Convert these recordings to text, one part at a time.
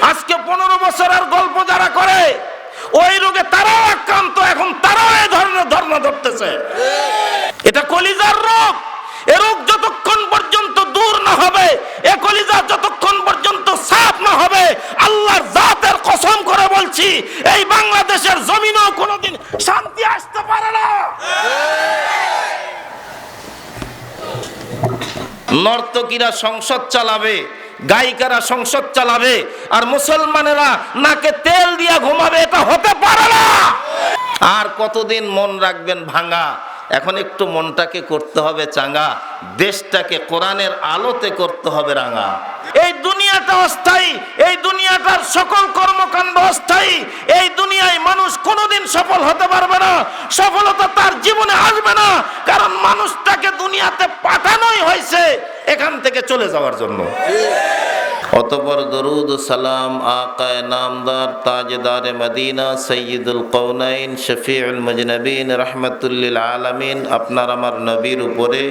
আজকে 15 বছরের গল্প যারা করে ওই রোগে তারাও আক্রান্ত, এখন তারাও এই ধরনের ধর্ম ধরতেছে। এটা কলিজার রোগ। এ রোগ যতক্ষণ পর্যন্ত দূর না হবে, এ কলিজা যতক্ষণ পর্যন্ত সাফ না হবে, আল্লাহর জাতের কসম করে বলছি এই বাংলাদেশের জমিনেও কোনোদিন শান্তি আসতে পারে না। নর্তকীরা সংসদ চালাবে, গায়িকারা সংসদ চালাবে, আর মুসলমানেরা নাকে তেল দিয়া ঘুমাবে, এটা হতে পারে না। আর কতদিন মন রাখবেন ভাঙা? এখন একটু মনটাকে করতে হবে চাঙ্গা, দেশটাকে কোরআনের আলোতে করতে হবে রাঙা। এই দুনিয়াটা অস্থায়ী, এই দুনিয়াটার সকল কর্মকাণ্ড অস্থায়ী। এই দুনিয়ায় মানুষ কোনোদিন সফল হতে পারবে না, সফলতা তার জীবনে আসবে না, কারণ মানুষটাকে দুনিয়াতে পাঠানোই হয়েছে এখান থেকে চলে যাওয়ার জন্য। অতঃপর দরুদ সালাম আকায়ে নামদার তাজদারে মদিনা সৈয়দুল কওনাইন শফিউল মুজনবিন রাহমাতুল লিল আলামিন আপনার আমার নবীর উপরে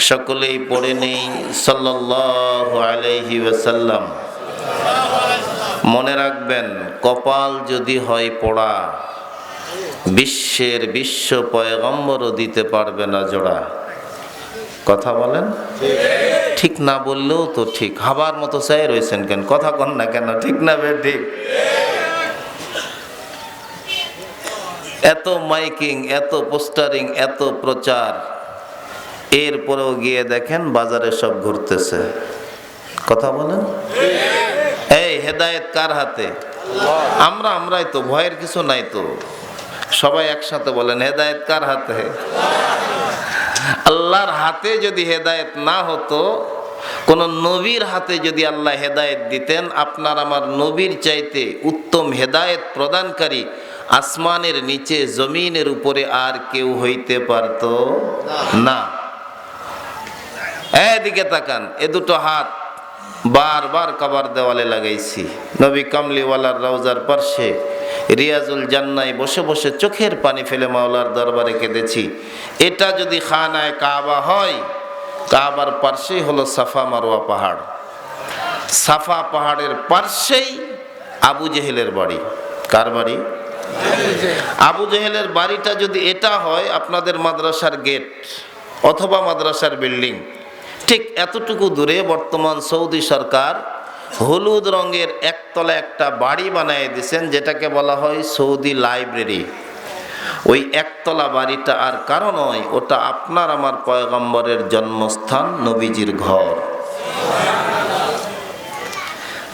সকলেই পড়ে নেই সাল্লাল্লাহু আলাইহি ওয়াসাল্লাম। মনে রাখবেন, কপাল যদি হয় পোড়া, বিশ্বের বিশ্ব পয়গম্বরও দিতে পারবে না জোড়া। কথা বলেন ঠিক না? বললেও তো ঠিক, হাবার মতো চাই রয়েছেন কেন? কথা কন না কেন? ঠিক না বে ঠিক? এত মাইকিং, এত পোস্টারিং, এত প্রচার, এরপরেও গিয়ে দেখেন বাজারে সব ঘুরতেছে। কথা বলেন, এই হেদায়েত কার হাতে? আমরাই তো, ভয়ের কিছু নাই তো। সবাই একসাথে বলেন, হেদায়েত কার হাতে? আল্লাহর হাতে যদি হেদায়েত না হতো, কোন নবীর হাতে যদি আল্লাহ হেদায়েত দিতেন, আপনার আমার নবীর চাইতে উত্তম হেদায়েত প্রদানকারী আসমানের নিচে জমিনের উপরে আর কেউ হইতে পারত না। এদিকে তাকান, এ দুটো হাত বারবার কাবার দেওয়ালে লাগাইছি। নবী কামলিওয়ালার রওজার পার্শ্বে রিয়াজুল জান্নায় বসে বসে চোখের পানি ফেলে মাওলার দরবারে কেঁদেছি। এটা যদি খানায় কাবা হয়, কাবার পার্শ্বেই হলো সাফা মারওয়া পাহাড়। সাফা পাহাড়ের পার্শ্বেই আবু জেহেলের বাড়ি। কার বাড়ি? আবু জেহেলের বাড়িটা যদি এটা হয় আপনাদের মাদ্রাসার গেট অথবা মাদ্রাসার বিল্ডিং, ঠিক এতটুকু দূরে বর্তমান সৌদি সরকার হলুদ রঙের একতলা একটা বাড়ি বানিয়ে দিয়েছেন, যেটাকে বলা হয় সৌদি লাইব্রেরি। ওই একতলা বাড়িটা আর কারো নয়, ওটা আপনার আমার পয়গম্বরের জন্মস্থান, নবীজির ঘর।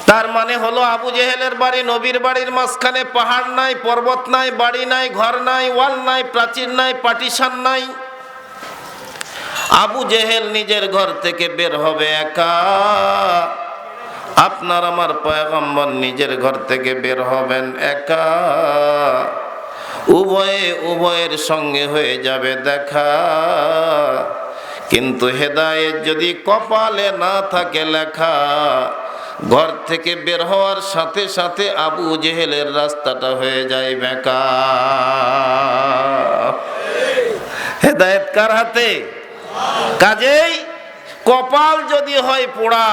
তার মানে হলো আবু জেহেলের বাড়ি নবীর বাড়ির মাঝখানে পাহাড় নাই, পর্বত নাই, বাড়ি নাই, ঘর নাই, ওয়াল নাই, প্রাচীর নাই, পার্টিশন নাই। আবু জেহেল নিজের ঘর থেকে বের হবে একা, আপনার আমার পয়গম্বর নিজের ঘর থেকে বের হবেন একা। উভয়ের সঙ্গে হয়ে যাবে দেখা, কিন্তু হেদায়েত যদি কপালে না থাকে লেখা, ঘর থেকে বের হওয়ার সাথে সাথে আবু জেহেলের রাস্তাটা হয়ে যায় বেকা। হেদায়েত কার হাতে? কাজেই কপাল যদি হয় পোড়া,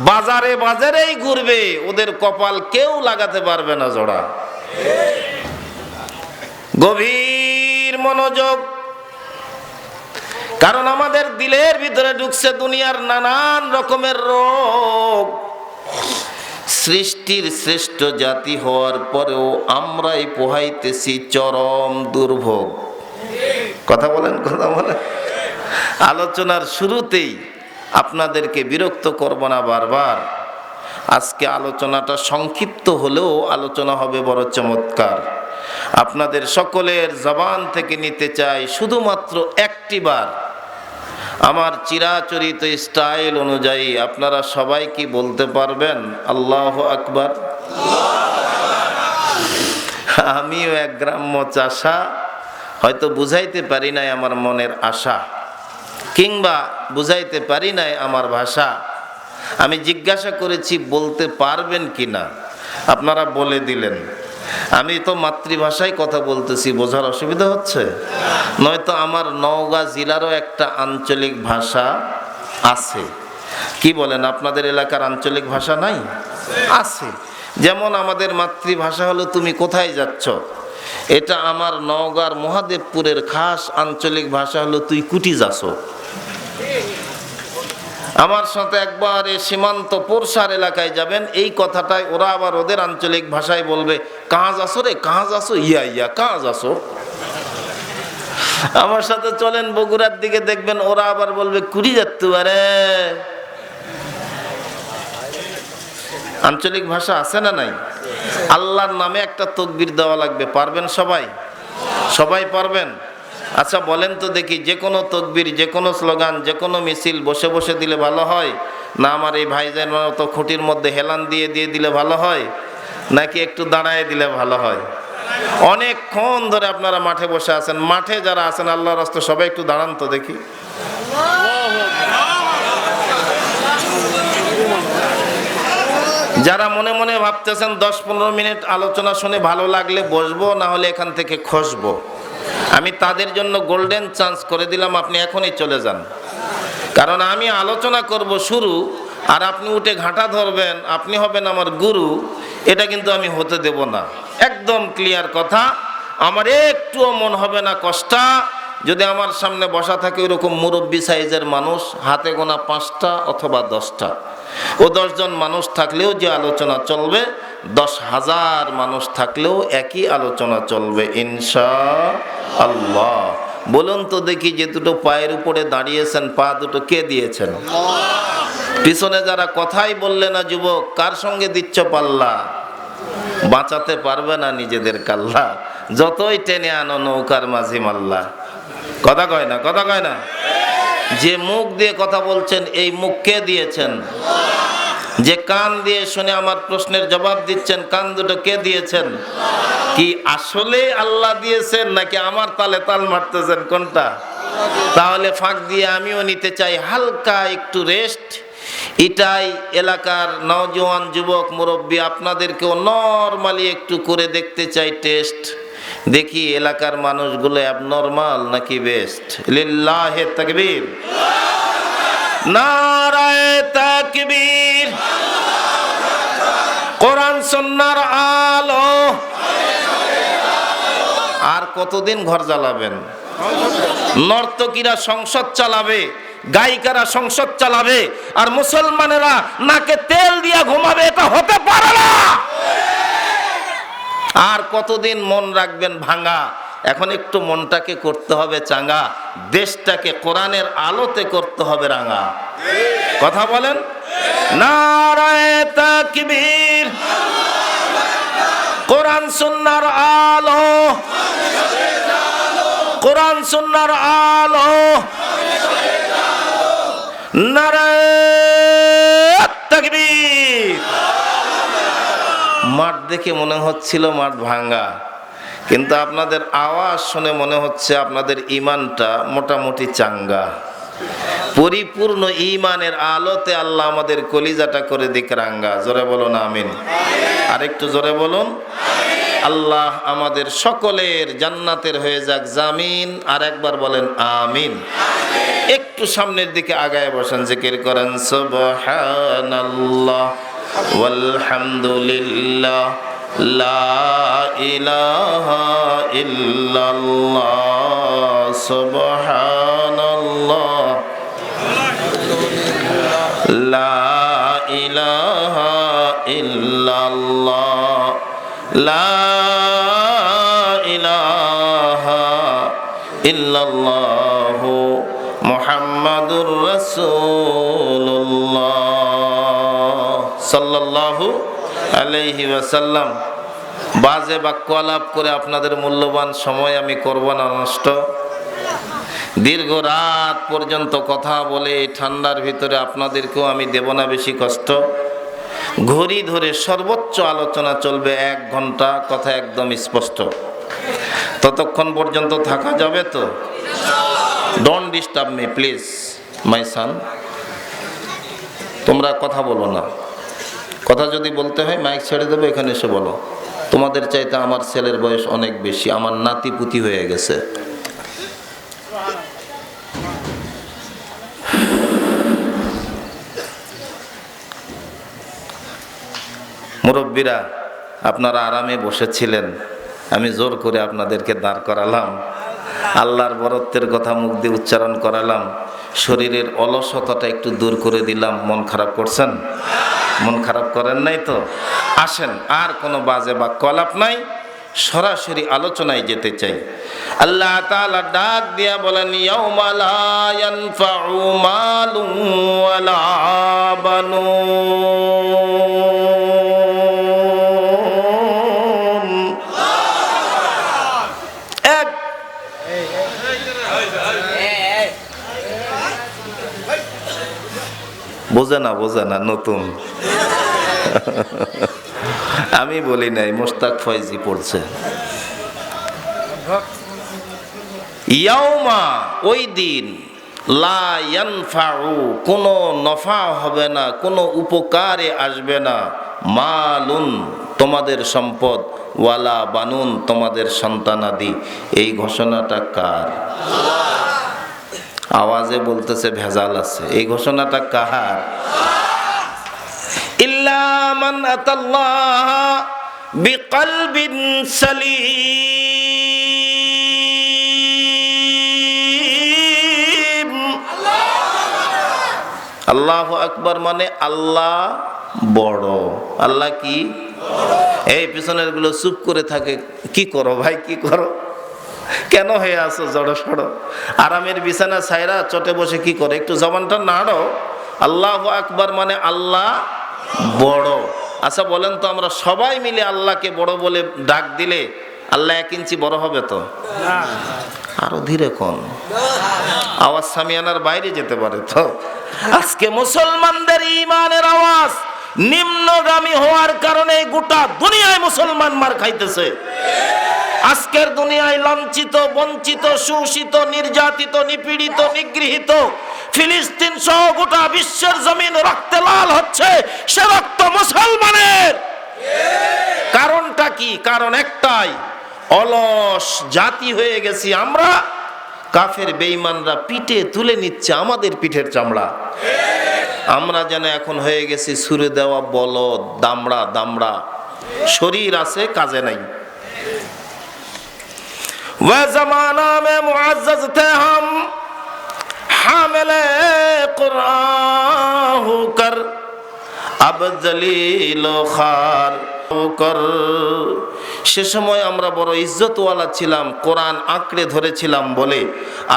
বাজারে বাজারেই ঘুরবে, ওদের কপাল কেউ লাগাতে পারবে না জোড়া। গভীর মনোযোগ, কারণ আমাদের দিলের ভিতরে ঢুকছে দুনিয়ার নানান রকমের রোগ। সৃষ্টির শ্রেষ্ঠ জাতি হওয়ার পরেও আমরাই পোহাইতেছি চরম দুর্ভোগ। কথা বলেন, কথা বলেন। আলোচনার শুরুতেই আপনাদেরকে বিরক্ত করব না বারবার। আজকে আলোচনাটা সংক্ষিপ্ত হলেও আলোচনা হবে বড় চমৎকার। আপনাদের সকলের জবান থেকে নিতে চাই শুধুমাত্র একটি বার, আমার চিরাচরিত স্টাইল অনুযায়ী আপনারা সবাই কি বলতে পারবেন আল্লাহু আকবার? আমিও এক গ্রাম্য চাষা, হয়তো বুঝাইতে পারি নাই আমার মনের আশা, কিংবা বুঝাইতে পারি নাই আমার ভাষা। আমি জিজ্ঞাসা করেছি বলতে পারবেন কিনা, আপনারা বলে দিলেন। আমি তো মাতৃভাষায় কথা বলতেছি, বোঝার অসুবিধা হচ্ছে? নয়তো আমার নওগাঁ জেলারও একটা আঞ্চলিক ভাষা আছে, কি বলেন, আপনাদের এলাকার আঞ্চলিক ভাষা নাই? আছে। যেমন আমাদের মাতৃভাষা হলো তুমি কোথায় যাচ্ছ, এটা আমার নওগাঁর মহাদেবপুরের খাস আঞ্চলিক ভাষা হলো তুই কুটি যাচ্ছ। আমার সাথে একবার সীমান্ত পোরসার এলাকায় যাবেন, এই কথাটাই ওরা আবার ওদের আঞ্চলিক ভাষায় বলবে, কাজ আসো রে, কাজ আসো, ইয়া ইয়া কাজ আসো। আমার সাথে চলেন বগুড়ার দিকে, দেখবেন ওরা আবার বলবে কুড়ি যাত্তু আরে। আঞ্চলিক ভাষা আছে না নাই? আল্লাহর নামে একটা তাকবীর দেওয়া লাগবে, পারবেন সবাই? সবাই পারবেন? আচ্ছা বলেন তো দেখি, যে কোনো তাকবীর, যে কোনো স্লোগান, যে কোনো মিছিল বসে বসে দিলে ভালো হয়, না আমার এই ভাইজান মতো খুঁটির মধ্যে হেলান দিয়ে দিয়ে দিলে ভালো হয়, নাকি একটু দাঁড়ায় দিলে ভালো হয়? অনেকক্ষণ ধরে আপনারা মাঠে বসে আছেন, মাঠে যারা আছেন আল্লাহর রাস্তা সবাই একটু দাঁড়ান তো দেখি। যারা মনে মনে ভাবতেছেন 10-15 মিনিট আলোচনা শুনে ভালো লাগলে বসবো, না হলে এখান থেকে খসবো, আমি তাদের জন্য গোল্ডেন চান্স করে দিলাম, আপনি এখনই চলে যান। কারণ আমি আলোচনা করব শুরু, আর আপনি উঠে ঘাঁটা ধরবেন, আপনি হবেন আমার গুরু, এটা কিন্তু আমি হতে দেব না। একদম ক্লিয়ার কথা। আমার একটুও মন হবে না কষ্টা যদি আমার সামনে বসা থাকে ওরকম মুরব্বী সাইজের মানুষ, হাতে গোনা 5টা অথবা 10টা। ও 10 জন মানুষ থাকলেও যে আলোচনা চলবে, 10,000 মানুষ থাকলেও একই আলোচনা চলবে ইনশাআল্লাহ। বলুন তো দেখি, যে দুটো পায়ের উপরে দাঁড়িয়েছেন, পা দুটো কে দিয়েছেন? পিছনে যারা কথাই বললে না যুবক, কার সঙ্গে দিচ্ছ পাল্লা? বাঁচাতে পারবে না নিজেদের কাল্লা, যতই টেনে আনো নৌকার মাঝি মাল্লা। কথা কয় না? কথা কয় না? যে মুখ দিয়ে কথা বলছেন, এই মুখ কে দিয়েছেন? যে কান দিয়ে শুনে আমার প্রশ্নের জবাব দিচ্ছেন, কান দুটো কে দিয়েছেন? কি আসলে আল্লাহ দিয়েছেন, নাকি আমার তালে তাল মারতেছেন? কোনটা? তাহলে ফাঁক দিয়ে আমিও নিতে চাই হালকা একটু রেস্ট। এটাই এলাকার নওজোয়ান যুবক মুরব্বী, আপনাদেরকেও নরমালি একটু করে দেখতে চাই টেস্ট। দেখি এলাকার মানুষগুলো অ্যাবনর্মাল নাকি বেস্ট। লিল্লাহে তাকবীর, নারায়ে তাকবীর। কোরআন সুন্নাহর আলো। আর কতদিন ঘর জ্বালাবেন? নর্তকীরা সংসদ চালাবে, গায়িকারা সংসদ চালাবে, আর মুসলমানেরা নাকে তেল দিয়া ঘুমাবে, এটা হতে পারে না। আর কতদিন মন রাখবেন ভাঙা? এখন একটু মনটাকে করতে হবে চাঙ্গা, দেশটাকে কোরআনের আলোতে করতে হবে রাঙা। কথা বলেন? নারায়ে তাকবীর। কোরআন সুন্নাহর আলো, কোরআন সুন্নাহর আলো। নারায়ে তাকবীর। মাঠ দেখে মনে হচ্ছিল মাঠ ভাঙ্গা, কিন্তু আপনাদের আওয়াজ শুনে মনে হচ্ছে আপনাদের ঈমানটা মোটামুটি চাঙ্গা। পরিপূর্ণ ঈমানের আলোতে আল্লাহ আমাদের কলিজাটা করে দিক রাঙ্গা। জোরে বলুন আমিন। আরেকটু জোরে বলুন। আল্লাহ আমাদের সকলের জান্নাতের হয়ে যাক জামিন। আর একবার বলেন আমিন। একটু সামনের দিকে আগায় বসেন, জিকির করেন সুবহানাল্লাহ ওয়ালহামদুলিল্লাহ লা ইলাহা ইল্লাল্লাহ সুবহানাল্লাহ লা ইলাহা ইল্লাল্লাহ লা ইলাহা ইল্লাল্লাহ মুহাম্মাদুর রাসূলুল্লাহ সাল্লাল্লাহু আলাইহি ওয়াসাল্লাম। বাজে বাক্য আলাপ করে আপনাদের মূল্যবান সময় আমি করব না নষ্ট। দীর্ঘ রাত পর্যন্ত কথা বলে এই ঠান্ডার ভিতরে আপনাদেরকেও আমি দেব না বেশি কষ্ট। ঘড়ি ধরে সর্বোচ্চ আলোচনা চলবে 1 ঘন্টা, কথা একদম স্পষ্ট। ততক্ষণ পর্যন্ত থাকা যাবে তো? Don't disturb me please my son. তোমরা কথা বলো না, কথা যদি বলতে হয় মাইক ছেড়ে দেবো, এখানে এসে বলো। তোমাদের চাইতে আমার ছেলের বয়স অনেক বেশি, আমার নাতিপুতি হয়ে গেছে। মুরব্বীরা আপনারা আরামে বসেছিলেন, আমি জোর করে আপনাদেরকে দাঁড় করালাম, আল্লাহর বরত্বের কথা মুখ দিয়ে উচ্চারণ করালাম, শরীরের অলসতাটা একটু দূর করে দিলাম। মন খারাপ করছেন? মন খারাপ করেন নাই তো? আসেন, আর কোনো বাজে বাক্য আলাপ নাই, সরাসরি আলোচনায় যেতে চাই। আল্লাহ তাআলা ডাক দিয়া বলেন, ইয়াউমা লা ইয়ানফাউ মালুন ওয়ালা বানুন। এক বোঝে না নতুন আমি বলি নাই, মোস্তাক ফয়জি পড়ছে। ইয়াউমা, ওই দিন, লা ইয়ানফাউ, কোনো নফা হবে না, কোনো উপকারে আসবে না, মালুন, তোমাদের সম্পদ, ওয়ালা বানুন, তোমাদের সন্তানাদি। এই ঘোষণাটা কার? আওয়াজে বলতেছে ভেজাল আছে। এই ঘোষণাটা কার? ইল্লা মান আতাল্লাহ বিকলবিন সালিম। আল্লাহু আকবার মানে আল্লাহ বড়। আল্লাহ কি? এই পিছনের গুলো চুপ করে থাকে। কি করো ভাই, কি করো, কেন হয়ে আছো জড়ো সড়ো? আরামের বিছানা ছাইরা চটে বসে কি করে? একটু জবানটা নাড়ো। আল্লাহু আকবার মানে আল্লাহ বড়। আচ্ছা বলেন তো, আমরা সবাই মিলে আল্লাহকে বড় বলে ডাক দিলে আল্লাহ 1 ইঞ্চি বড় হবে তো? আরো ধীরে কোন, আওয়াজ সামিয়ানার বাইরে যেতে পারে তো। আজকে মুসলমানদের ঈমানের আওয়াজ নিম্নগামী হওয়ার কারণে গোটা দুনিয়ায় মুসলমান মার খাইতেছে। আজকের দুনিয়ায় লাঞ্ছিত, বঞ্চিত, শোষিত, নির্যাতিত, নিপীড়িত, নিগৃহীত ফিলিস্তিন সহ গোটা বিশ্বের জমিন রক্তে লাল হচ্ছে। সে রক্ত মুসলমানের। কারণটা কি? কারণ একটাই, অলস জাতি হয়ে গেছি আমরা। কাফের বেঈমানরা পিঠে তুলে নিচ্ছে আমাদের পিঠের চামড়া। আমরা যেন এখন হয়ে গেছি ছুরে দেওয়া বলদ, দামড়া। শরীর আছে, কাজে নাই। वह जमाना में मुअज़्ज़ज़ थे हम, हामिले कुरान होकर, अब जलील व खार होकर। সে সময় আমরা বড় ইজ্জতওয়ালা ছিলাম, কোরআন আঁকড়ে ধরেছিলাম বলে।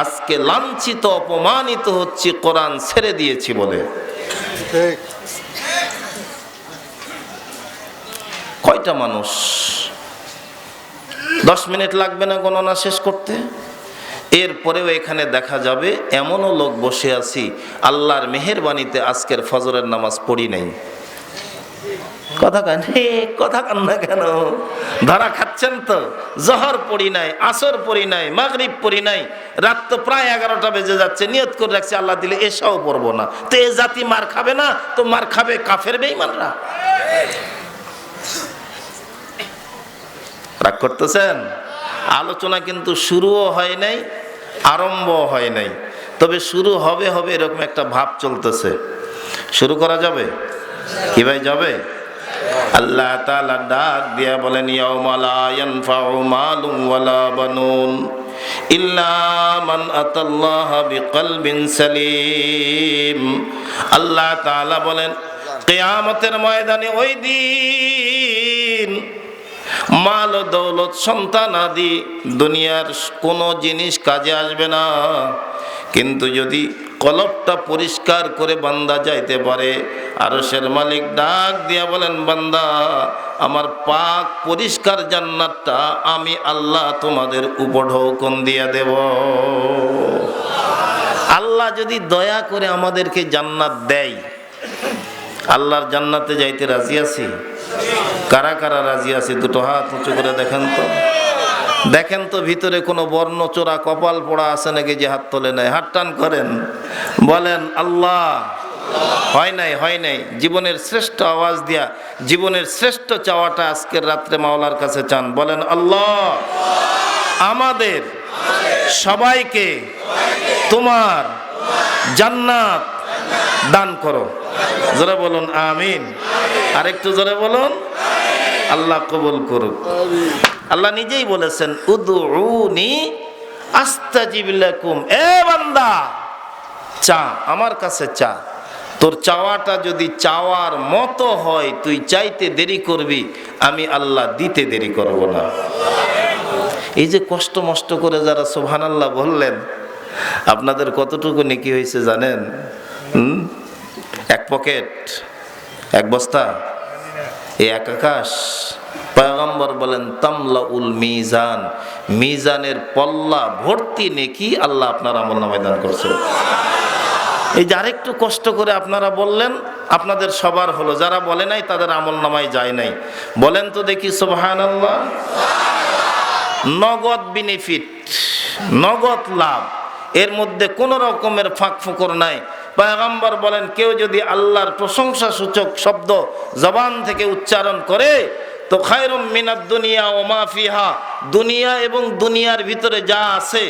আজকে লাঞ্ছিত, অপমানিত হচ্ছি কোরআন ছেড়ে দিয়েছি বলে। কয়টা মানুষ? 10 মিনিট লাগবে না গণনা শেষ করতে। এরপরেও এখানে দেখা যাবে এমনও লোক বসে আছি আল্লাহর মেহেরবানিতে আজকের ফজরের নামাজ পড়ি নাই। কথা কান না কেন? ধরা খাচ্ছেন তো? জহর পড়ি নাই, আসর পড়ি নাই, মাগরিব পড়ি নাই, রাত তো প্রায় 11টা বেজে যাচ্ছে। নিয়ত করে রাখছি আল্লাহ দিলে এসাও পড়বো না। তো এ জাতি মার খাবে না তো মার খাবে কাফের বেঈমানরা। রাগ করতেছেন? আলোচনা কিন্তু শুরুও হয় নাই, আরম্ভ হয় নাই, তবে শুরু হবে এরকম একটা ভাব চলতেছে। শুরু করা যাবে কি ভাই? যাবে? আল্লাহ তাআলা ডাক দিয়া বলেন, ইয়াউমা লা ইয়ানফাউ মালুন ওয়ালা বানুন ইল্লা মান আতাল্লাহা বিকলবিন সালিম। আল্লাহ তাআলা বলেন, কিয়ামতের ময়দানে ওই দিন মাল দৌলত, সন্তান আদি দুনিয়ার কোনো জিনিস কাজে আসবে না। কিন্তু যদি কলবটা পরিষ্কার করে বান্দা যাইতে পারে, আরশের মালিক ডাক দিয়া বলেন, বান্দা আমার পাক পরিষ্কার জান্নাতটা আমি আল্লাহ তোমাদের উপঢৌকন দিয়া দেব। আল্লাহ যদি দয়া করে আমাদেরকে জান্নাত দেয়, আল্লাহর জান্নাতে যাইতে রাজি আছি? কারা কারা রাজি আছে? দুটো হাত উঁচু করে দেখেন তো ভিতরে কোনো বর্ণচোরা কপাল পোড়া আছে নাকি যে হাত তোলে নাই? হাত টান করেন, বলেন আল্লাহ। হয় নাই। জীবনের শ্রেষ্ঠ আওয়াজ দিয়া জীবনের শ্রেষ্ঠ চাওয়াটা আজকের রাত্রে মাওলার কাছে চান। বলেন আল্লাহ, আমাদের সবাইকে তোমার জান্নাত দান করো। জোরে বলুন আমিন। আরেকটু জোরে বলুন। আল্লাহ কবুল করুক। আল্লাহ নিজেই বলেছেন উদউনি আস্তাজিব লাকুম, এ বান্দা চা, আমার কাছে চা। তোর চাওয়াটা যদি চাওয়ার মতো হয়, তুই চাইতে দেরি করবি, আমি আল্লাহ দিতে দেরি করব না। এই যে কষ্ট মষ্ট করে যারা সুবহানাল্লাহ বললেন, আপনাদের কতটুকু নেকি হয়েছে জানেন? এক পকেট, এক বস্তা, এই এক আকাশ। পয়গম্বর বলেন তামলাউল মিজান, মিজানের পল্লা ভর্তি নেকি আল্লাহ আপনার আমলনামায় দান করছে। এই যে আরেকটু কষ্ট করে আপনারা বললেন, আপনাদের সবার হলো, যারা বলে নাই তাদের আমলনামায় যায় নাই। বলেন তো দেখি সুবহানাল্লাহ। নগদ বেনিফিট, নগদ লাভ, এর মধ্যে কোন রকমের ফাঁক ফোকর নাই। পয়গম্বর বলেন কেউ যদি আল্লাহর প্রশংসা সূচক শব্দ জবান থেকে উচ্চারণ করে তো খায়রুম মিনাদ দুনিয়া ওয়া মা ফিহা, দুনিয়া এবং দুনিয়ার ভিতরে যা আছে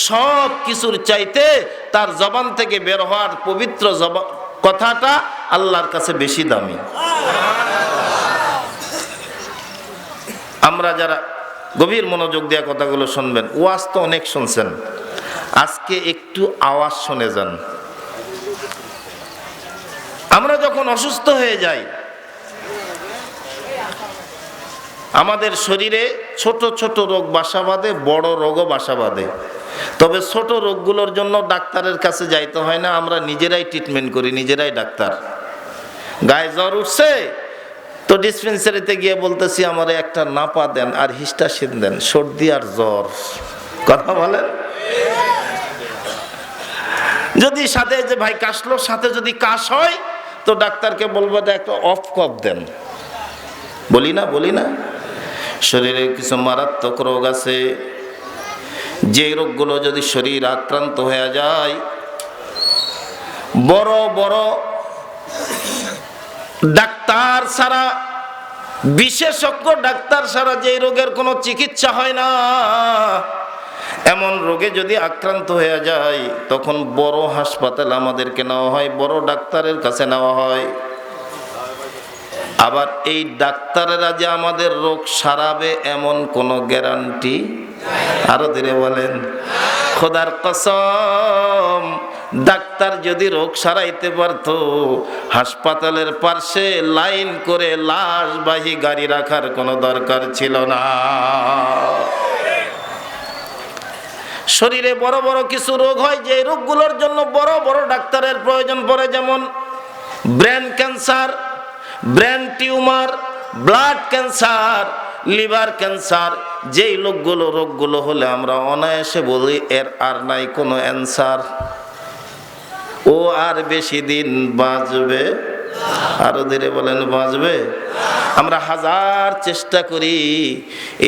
সব কিছুর চাইতে তার জবান থেকে বের হওয়ার পবিত্র কথাটা আল্লাহর কাছে বেশি দামি। আমরা যারা গভীর মনোযোগ দিয়ে কথাগুলো শুনবেন, ওয়াজ তো অনেক শুনছেন, আজকে একটু আওয়াজ শুনে যান। আমরা যখন অসুস্থ হয়ে যাই, আমাদের শরীরে ছোট ছোট রোগ বাসা বাঁধে, বড় রোগও বাসা বাঁধে। তবে ছোট রোগগুলোর জন্য ডাক্তারের কাছে যাইতে হয় না, আমরা নিজেরাই ট্রিটমেন্ট করি, নিজেরাই ডাক্তার। গায়ে জ্বর উঠছে তো ডিসপেন্সারিতে গিয়ে বলতেছি আমার একটা নাপা দেন আর হিস্টাসিন দেন, সর্দি আর জ্বর। কথা বলেন। যদি সাথে যে ভাই কাশলো, সাথে যদি কাশ হয় তো ডাক্তারকে বলবো যে একটা অফ কফ দেন। বলি না? শরীরে কিছু মারাত্মক রোগ আছে, যে রোগগুলো যদি শরীর আক্রান্ত হয়ে যায়, বড় বড় ডাক্তার ছাড়া, বিশেষজ্ঞ ডাক্তার ছাড়া যে রোগের কোনো চিকিৎসা হয় না, এমন রোগে যদি আক্রান্ত হয়ে যায় তখন বড় হাসপাতালে আমাদেরকে নেওয়া হয়, বড় ডাক্তারের কাছে নেওয়া হয়। আবার এই ডাক্তারেরা যে আমাদের রোগ সারাবে এমন কোনো গ্যারান্টি, আরো ধীরে বলেন, খোদার কসম, ডাক্তার যদি রোগ সারাইতে পারতো হাসপাতালের পাশে লাইন করে লাশবাহী গাড়ি রাখার কোনো দরকার ছিল না। শরীরে বড় বড় কিছু রোগ হয়, যে রোগগুলোর জন্য বড় বড় ডাক্তারের প্রয়োজন পড়ে, যেমন brain cancer, brain tumour, blood cancer, liver cancer. যেই রোগগুলো হলে আমরা অনায়াসে বলি এর আর নাই কোনো অ্যান্সার, ও আর বেশি দিন বাঁচবে। আরো ধীরে বলেন, বাঁচবে। আমরা হাজার চেষ্টা করি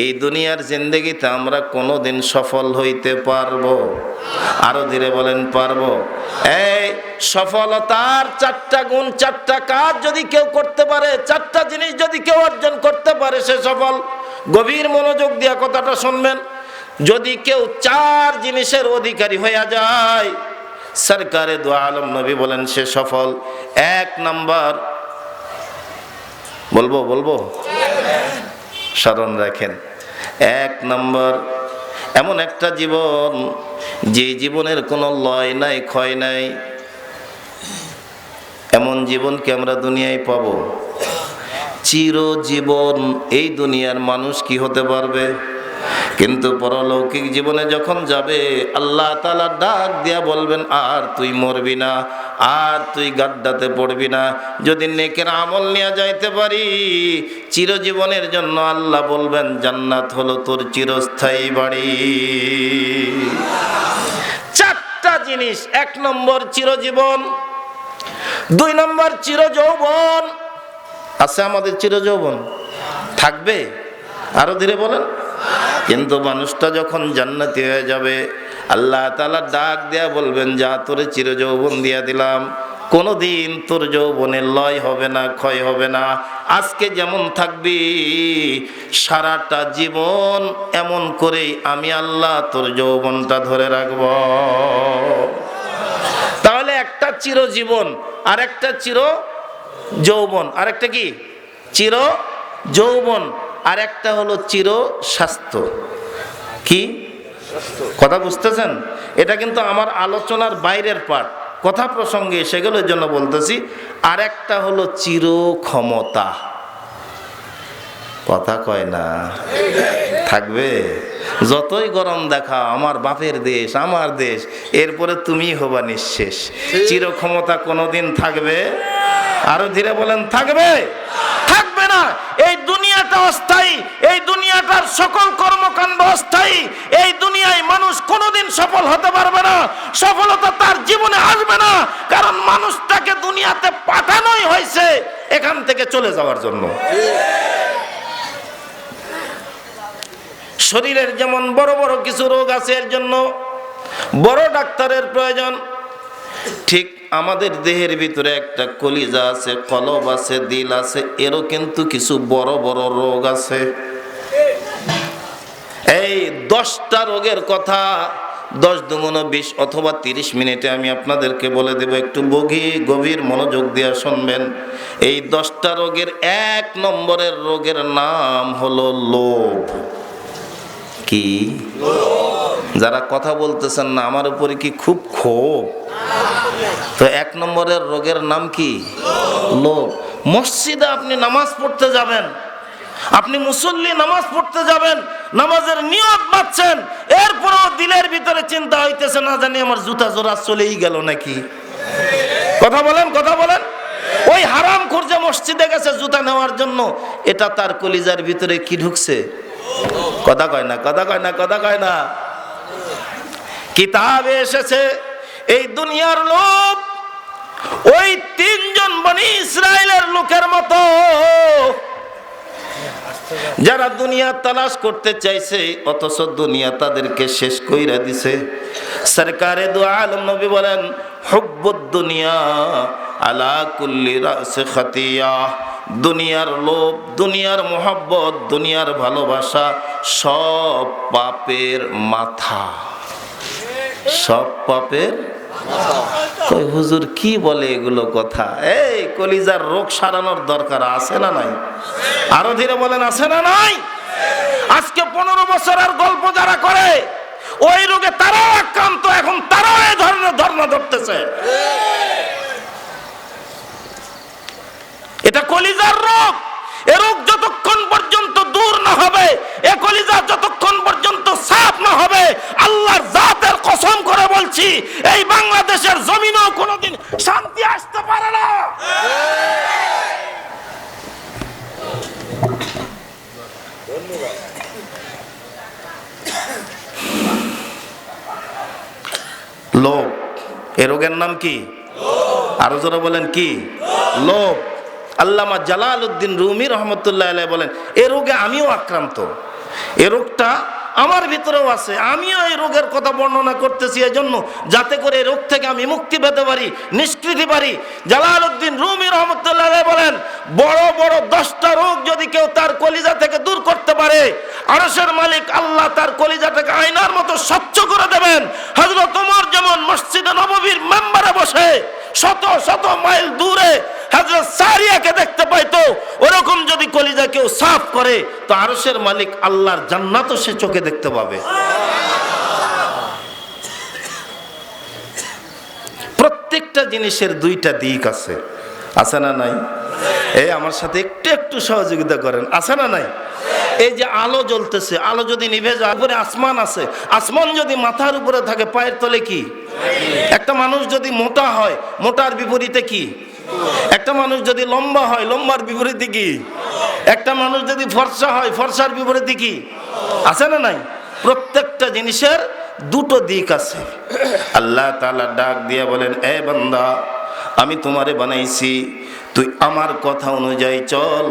এই দুনিয়ার জিন্দেগিতে আমরা কোনোদিন সফল হইতে পারবো? আরো ধীরে বলেন, পারবো। এই সফলতার 4টা গুণ, 4টা কাজ যদি কেউ করতে পারে, 4টা জিনিস যদি কেউ অর্জন করতে পারে, সে সফল। গভীর মনোযোগ দিয়ে কথাটা শুনবেন। যদি কেউ 4 জিনিসের অধিকারী হয়ে যায়, সরকারে দু আলম নবী বলেন সে সফল। 1 নাম্বার, বলবো স্মরণ রাখেন, 1 নাম্বার এমন একটা জীবন যে জীবনের কোনো লয় নাই, ক্ষয় নাই। এমন জীবনকে আমরা দুনিয়ায় পাবো? চিরজীবন এই দুনিয়ার মানুষ কি হতে পারবে? কিন্তু পরলৌকিক জীবনে যখন যাবে, আল্লাহ তাআলা ডাক দিয়া বলবেন আর তুই মরবি না, আর তুই গাড্ডাতে পড়বি না। যদি নেকের আমল নিয়ে যাইতে পারি চিরজীবনের জন্য, আল্লাহ বলবেন জান্নাত হলো তোর চিরস্থায়ী বাড়ি। 4টা জিনিস। 1 নম্বর চিরজীবন, 2 নম্বর চিরযৌবন। আছে আমাদের চিরযৌবন? থাকবে? আরো ধীরে বলেন। কিন্তু মানুষটা যখন জান্নাতি হয়ে যাবে, আল্লাহ তাআলা ডাক দেয়া বলবেন যা তোরে চিরযৌবন দিয়া দিলাম, কোনোদিন তোর যৌবনের লয় হবে না, ক্ষয় হবে না। আজকে যেমন থাকবি সারাটা জীবন এমন করেই আমি আল্লাহ তোর যৌবনটা ধরে রাখব। তাহলে একটা চিরজীবন, আর একটা চির যৌবন, আর একটা কি চির যৌবন। আর একটা হলো চির স্বাস্থ্য। কি কথা বুঝতেছেন? এটা কিন্তু আমার আলোচনার বাইরের পার্ট, কথা প্রসঙ্গে সেগুলোর জন্য বলতেছি। আর একটা হলো চির ক্ষমতা। কথা কয় না, থাকবে? যতই গরম দেখা, আমার বাপের দেশ, আমার দেশ, এরপরে তুমি হবা নিঃশেষ। চির ক্ষমতা কোনোদিন থাকবে? আরো ধীরে বলেন, থাকবে? থাকবে না। এই দুনিয়াটা অস্থায়ী, এই দুনিয়াটার সকল কর্মকাণ্ড অস্থায়ী। এই দুনিয়ায় মানুষ কোনোদিন সফল হতে পারবে না, সফলতা তার জীবনে আসবে না, কারণ মানুষটাকে দুনিয়াতে পাঠানোই হয়েছে এখান থেকে চলে যাওয়ার জন্য। শরীরের যেমন বড় বড় কিছু রোগ আছে, এর জন্য বড় ডাক্তারের প্রয়োজন, ঠিক আমাদের দেহের ভিতরে একটা কলিজা আছে, কলব আছে, দিল আছে, এরও কিন্তু কিছু বড় বড় রোগ আছে। এই 10টা রোগের কথা 10 দুগুণ 20 অথবা 30 মিনিটে আমি আপনাদেরকে বলে দেব, একটু গভীর মনোযোগ দিয়ে শুনবেন। এই 10টা রোগের 1 নম্বরের রোগের নাম হলো লোভ। কি? যারা কথা বলতেছেন না, আমার উপরে কি খুব ক্ষোভ? তো 1 নম্বরের রোগের নাম কি? লোভ। মসজিদে আপনি নামাজ পড়তে যাবেন, আপনি মুসল্লি নামাজ পড়তে যাবেন, নামাজের নিয়ত বাঁধছেন, এরপরেও দিলের ভিতরে চিন্তা হইতেছে, না জানি আমার জুতা জোড়া চলেই গেল নাকি। কথা বলেন, কথা বলেন। ওই হারামখোর যে মসজিদে গেছে জুতা নেওয়ার জন্য, এটা তার কলিজার ভিতরে কি ঢুকছে? কথা কয় না, কথা কয় না, কথা কয় না। কিতাবে এসেছে এই দুনিয়ার লোভ ওই 3 জন বনি ইসরায়েলের লোকের মতো, যারা দুনিয়া তালাশ করতে চাইছে অথচ দুনিয়া তাদেরকে শেষ কইরা দিছে। সরকারে দু আলম নবী বলেন, হুব্বুদ দুনিয়া আলা কুল্লি রাসে খাতিয়া। দুনিয়ার লোভ, দুনিয়ার মোহাব্বত, দুনিয়ার ভালোবাসা সব পাপের মাথা, সব পাপের। কই হুজুর কি বলে এগুলো কথা? এই কলিজার রোগ সারানোর দরকার আছে না নাই? আরো ধীরে বলেন, আছে না নাই? আজকে 15 বছরের গল্প যারা করে ওই রোগে তারাও আক্রান্ত, এখন তারাও এই ধরনের ধর্ণা ধরতেছে। এটা কলিজার রোগ। এ রোগ যতক্ষণ পর্যন্ত দূর না হবে, এ কলিজা যতক্ষণ পর্যন্ত সাফ না হবে, আল্লাহর জাতের কসম করে বলছি, এই বাংলাদেশের জমিনেও কোনোদিন শান্তি আসতে পারে না। লোভ, এ রোগের নাম কি? আরো জোরে বলেন, কি? লোভ। আল্লামা জালালউদ্দিন রুমি রহমতুল্লাহ আলাইহি বলেন, এ রোগে আমিও আক্রান্ত, এ রোগটা আমার ভিতরেও আছে, আমিও এই রোগের কথা বর্ণনা করতেছি এজন্য যাতে করে এই রোগ থেকে আমি মুক্তি পেতে পারি, নিষ্কৃতি পারি। জালালউদ্দিন রুমি রহমতুল্লাহ আলাইহি বলেন, বড় বড় 10টা রোগ যদি কেউ তার কলিজা থেকে দূর করতে পারে, আরশের মালিক আল্লাহ তার কলিজাটাকে আয়নার মতো স্বচ্ছ করে দেবেন। হযরত ওমর যেমন মসজিদে নববীর মেম্বারে বসে শত শত মাইল দূরে হযরত সারিয়াকে দেখতে পাইতো, ওরকম যদি কলিজা কেউ সাফ করে তো আরশের মালিক আল্লাহর জান্নাতও সে চোখে দেখতে পাবে। প্রত্যেকটা জিনিসের 2টা দিক আছে, আছে না নাই? এই আমার সাথে একটু একটু সহযোগিতা করেন, আছে না নাই? এই যে আলো জ্বলতেছে, আলো যদি নিভে যায়, উপরে আসমান আছে, আসমান যদি মাথার উপরে থাকে পায়ের তলে কি? একটা মানুষ যদি মোটা হয়, মোটার বিপরীতে কি? একটা মানুষ যদি লম্বা হয়, লম্বার বিপরীতে কি? একটা মানুষ যদি ফর্সা হয়, ফর্সার বিপরীতে কি? আছে না নাই? প্রত্যেকটা জিনিসের 2টো দিক আছে। আল্লাহ তাআলা ডাক দিয়ে বলেন, এ বান্দা, আমি তোমারে বানাইছি, তুই আমার কথা অনুযায়ী চল,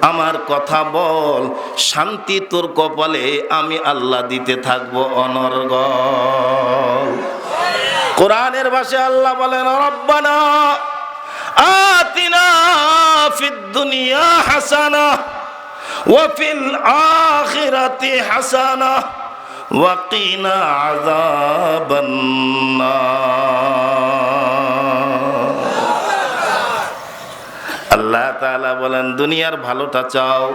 আমার কথা বল, শান্তি তোর কপালে আমি আল্লাহ দিতে থাকবো অনর্গল। কোরআনের ভাষায় আল্লাহ বলেন, রব্বানা আতিনা ফিদ দুনিয়া হাসানা ওয়া ফিল আখিরাতি হাসানা ওয়া কিনা আযাবান নার। আল্লাহ তাআলা বলেন, দুনিয়ার ভালোটা চাও,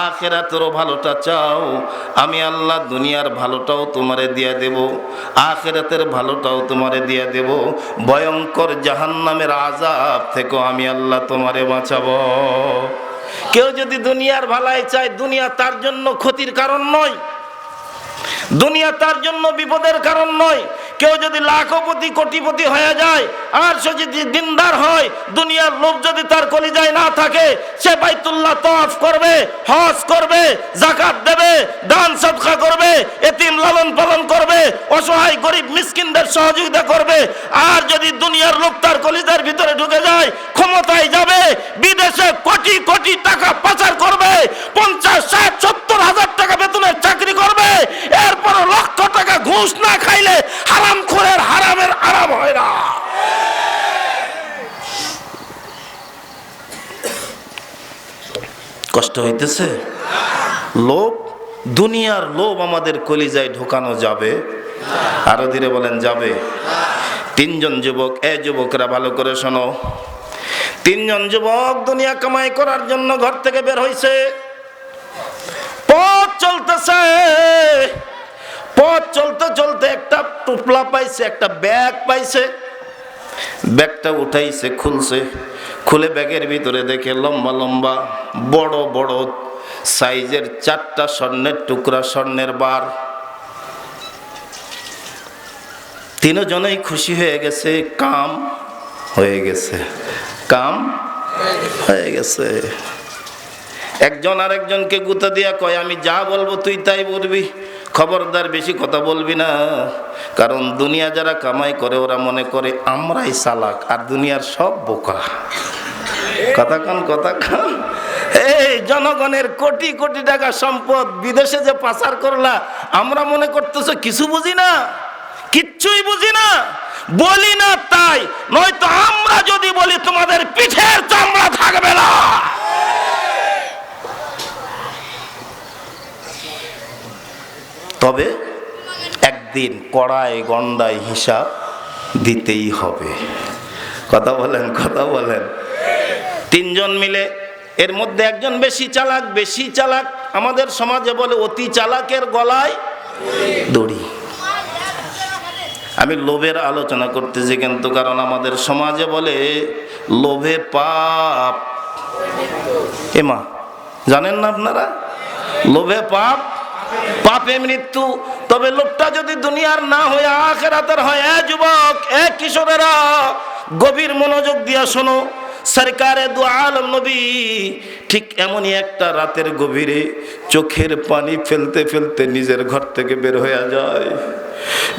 আখিরাতেরও ভালোটা চাও, আমি আল্লাহ দুনিয়ার ভালোটাও তোমারে দিয়া দেব, আখিরাতের ভালোটাও তোমারে দিয়া দেব, ভয়ঙ্কর জাহান্নামের আযাব থেকেও আমি আল্লাহ তোমারে বাঁচাবো। কেউ যদি দুনিয়ার ভালাই চায়, দুনিয়া তার জন্য ক্ষতির কারণ নয়, দুনিয়া তার জন্য বিপদের কারণ নয়। কেউ যদি লাখপতি কোটিপতি হয়ে যায় আর সে যদি দিনদার হয়, দুনিয়ার লোভ যদি তার কলিজায় না থাকে, সে বাইতুল্লাহ তওয়াফ করবে, হজ করবে, যাকাত দেবে, দান সদকা করবে, এতিম লালন পালন করবে, অসহায় গরিব মিসকিনদের সহযোগিতা করবে। আর যদি দুনিয়ার লোভ তার কলিজার ভিতরে ঢুকে যায়, ক্ষমতায় যাবে, বিদেশে কোটি কোটি টাকা পাচার করবে, 50, 60, 70 হাজার টাকা বেতনের চাকরি করবে, এরপর লক্ষ টাকা ঘুষ না খাইলে হারামখোরের হারামের আরাম হয় না। কষ্ট হইতেছে? লোভ, দুনিয়ার লোভ আমাদের কলিজায় ঢোকানো যাবে? আরো ধীরে বলেন, যাবে? তিনজন যুবক, যুবকরা ভালো করে শোনো, তিনজন যুবক দুনিয়া কামাই করার জন্য ঘর থেকে বের হইছে। পথ চলতেছে, পথ চলতে চলতে একটা টুপলা পাইছে, একটা ব্যাগ পাইছে। ব্যাগটা উঠাইছে, খুলছে, খুলে ব্যাগের ভিতরে দেখে লম্বা লম্বা বড় বড় সাইজের 4টা স্বর্ণের টুকরা, স্বর্ণের বার। তিনজনেই খুশি হয়ে গেছে, কাম হয়ে গেছে, কাম হয়ে গেছে। একজন আর একজনকে গুঁতা দিয়া কয়, আমি যা বলবো তুই তাই বলবি, খবরদার বেশি কথা বলবি না। কারণ দুনিয়া যারা কামাই করে ওরা মনে করে আমরাই চালাক আর দুনিয়ার সব বোকা। কথা কান, কথা কান। এই জনগণের কোটি কোটি টাকা সম্পদ বিদেশে যে পাচার করলা, আমরা মনে করতেছো কিছু বুঝি না, কিচ্ছুই বুঝি না, বলি না তাই, নয়তো আমরা যদি বলি তোমাদের পিঠের চামড়া থাকবে না। তবে একদিন কড়াই গন্ডায় হিসাব দিতেই হবে। কথা বলেন, কথা বলেন। তিনজন মিলে, এর মধ্যে একজন বেশি চালাক, বেশি চালাক আমাদের সমাজে বলে অতি চালাকের গলায় দড়ি। আমি লোভের আলোচনা করতেছি কিন্তু, কারণ আমাদের সমাজে বলে লোভে পাপ। এমা জানেন না আপনারা? লোভে পাপ, পাপে মৃত্যু। তবে লোভটা যদি দুনিয়ার না হয়ে আখিরাতের হয়, যুবক, কিশোরেরা, গভীর মনোযোগ দিয়া শোনো। সরকারে দু আলম নবী ঠিক এমনই একটা রাতের গভীরে চোখের পানি ফেলতে ফেলতে নিজের ঘর থেকে বের হয়ে যায়।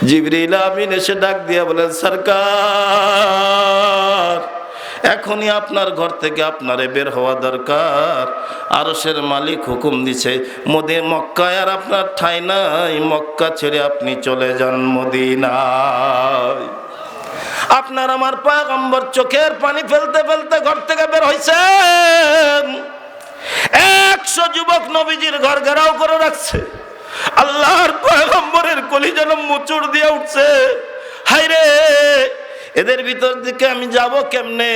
জিবরিল আমিন এসে ডাক দিয়া বলেন, সরকার, এখনই আপনার ঘর থেকে আপনারে বের হওয়া দরকার। আরশের মালিক হুকুম দিছে, মক্কায় আর আপনার ঠাঁই নাই, মক্কা ছেড়ে আপনি চলে যান মদিনায়। আপনার আমার পয়গম্বর চোখের পানি ফেলতে ফেলতে ঘর থেকে বের হইছেন। 100 যুবক নবীজির ঘর ঘেরাও করে রাখছে। আল্লাহর পয়গম্বরের কলিজা মুচুর দিয়ে উঠছে, হায়রে এদের ভিতর দিকে আমি যাব কেমনে?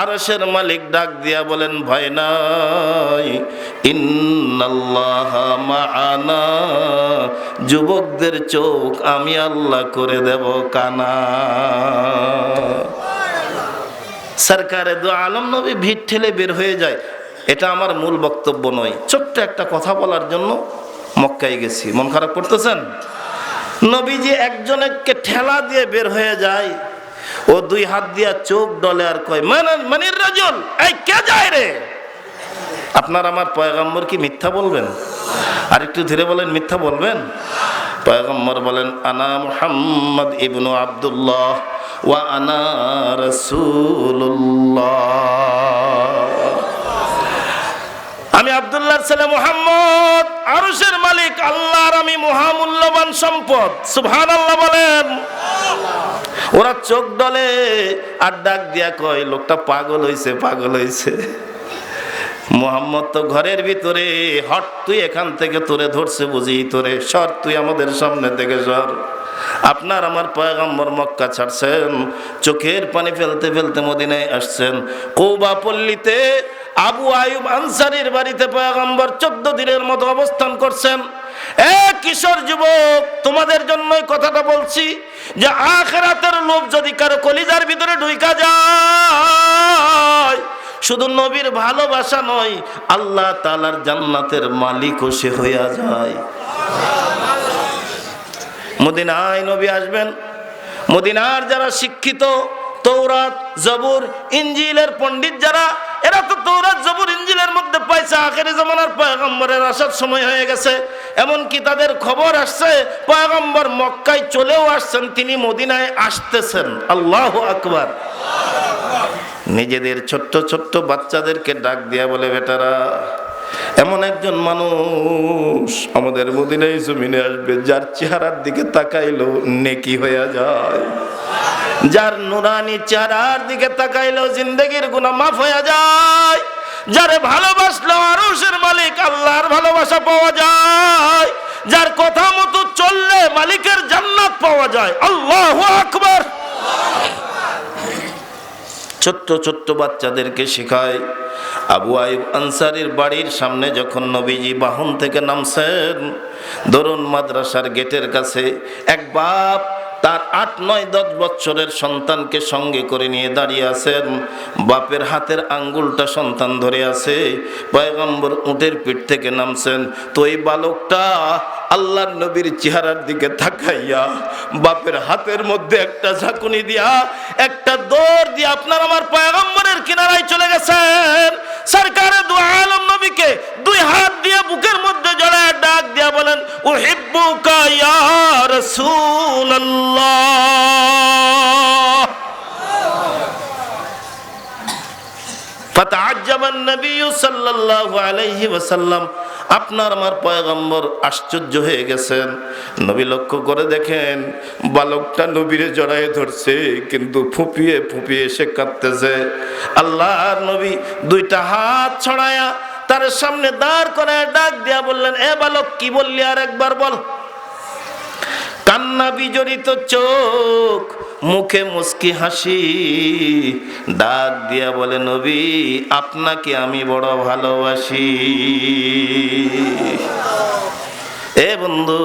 আরশের মালিক ডাক দিয়া বলেন, ভয় নাই, ইন্নাল্লাহা মাআনা, যুবকদের চোখ আমি আল্লাহ করে দেব কানা। সরকারে দু আলম নবী ভিড় ঠেলে বের হয়ে যায়। এটা আমার মূল বক্তব্য নয়, ছোট্ট একটা কথা বলার জন্য মক্কায় গেছি। মন খারাপ করতেছেন? নবীজি একজনকে ঠেলা দিয়ে বের হয়ে যায়, ও 2 হাত দিয়া চোখ ডলে আর কয়, মানির রাজুল, এই কে যায় রে? আপনার আমার পয়গম্বর কি মিথ্যা বলবেন? আর একটু ধীরে বলেন, মিথ্যা বলবেন? পয়গম্বর বলেন, আনা মুহাম্মদ ইবনু আব্দুল্লাহ ওয়া আনা রাসূলুল্লাহ। আমি আব্দুল্লাহর ছেলে মুহাম্মদ, আরশের মালিক আল্লাহর আমি মহামূল্যবান সম্পদ। সুবহানাল্লাহ বলেন। ওরা চোখ ডলে আর ডাক দিয়া কয়, লোকটা পাগল হইছে, পাগল হইছে। মুহাম্মদ তো ঘরের ভিতরে, হট তুই এখান থেকে, তোরে ধরছে বুঝি, তোরে সর, তুই আমাদের সামনে থেকে সর। আপনার আমার পয়গম্বর মক্কা ছাড়ছেন, চোখের পানি ফেলতে ফেলতে মদিনায় আসছেন। কৌবা পল্লীতে আবু আইয়ুব আনসারীর বাড়িতে পয়গম্বর 14 দিনের মতো অবস্থান করছেন। কিশোর যুবক, তোমাদের জন্যই কথাটা বলছি যে আখিরাতের লোভ যদি কারো কলিজার ভিতরে ঢুইকা যায়, শুধু নবীর ভালোবাসা নয়, আল্লাহ তাআলার জান্নাতের মালিকও সে হইয়া যায়। মদিনায় নবী আসবেন, মদিনার যারা শিক্ষিত, তৌরাত জবুর ইনজিলের পণ্ডিত যারা, এরা তো তৌরাত জবুর ইনজিলের মধ্যে পাইছে আখেরি জামানার পয়গম্বরের আসার সময় হয়ে গেছে। এমনকি তাদের খবর আসছে পয়গম্বর মক্কায় চলেও আসছেন, তিনি মদিনায় আসতেছেন। আল্লাহু আকবার। নিজেদের ছোট্ট ছোট্ট বাচ্চাদেরকে ডাক দিয়া বলে, বেটারা, এমন একজন মানুষ আমাদের মদিনায় জমিনে আসবে, যার চেহারার দিকে তাকাইলো নেকি হইয়া যায়, যার নুরানি চেহারার দিকে তাকাইলেও জিন্দেগির গুনাহ মাফ হয়ে যায়, যারে ভালোবাসলো আরশের মালিক আল্লাহর ভালোবাসা পাওয়া যায়, যার কথা মতো চললে মালিকের জান্নাত পাওয়া যায়। আল্লাহু আকবার। ছোট্ট ছোট্ট বাচ্চাদেরকে শেখায়। আবু আইয়ুব আনসারীর বাড়ির সামনে যখন নবীজি বাহন থেকে নামছেন, দরুন মাদ্রাসার গেটের কাছে এক বাপ তার 8, 9, 10 বছরের সন্তানকে সঙ্গে করে নিয়ে দাঁড়িয়ে আছেন। বাপের হাতের আঙ্গুলটা সন্তান ধরে আছে। পয়গম্বর উটের পিঠ থেকে নামছেন, তো এই বালকটা আল্লাহর নবীর চেহারার দিকে তাকাইয়া বাপের হাতের মধ্যে একটা ঝাঁকুনি দিয়া, একটা দৌড় দিয়ে আপনার আমার পয়গম্বরের কিনারায় চলে গেছেন। সরকারে দু আলম নবীকে 2 হাত দিয়ে বুকের মধ্যে জড়ায় ডাক দিয়া বলেন, উহিব্বুকা ইয়া রাসূলুল্লাহ। ফাতাআজ্জাবান নবী সাল্লাল্লাহু আলাইহি ওয়াসাল্লাম, আপনার আমার পয়গম্বর আশ্চর্য হয়ে গেছেন। নবী লক্ষ্য করে দেখেন বালকটা নবীরে জড়ায়ে ধরছে, কিন্তু ফুপিয়ে ফুপিয়ে সে কাঁদতেছে। আল্লাহর নবী 2টা হাত ছড়ায়া তার সামনে দাঁড় করে ডাক দিয়া বললেন, এ বালক, কি বললি আর একবার বল। কান্না বিজড়িত চোখ, মুখে মুস্কি হাসি, ডাক দিয়া বলে, নবী, আপনাকে আমি বড় ভালোবাসি। এ বন্ধু,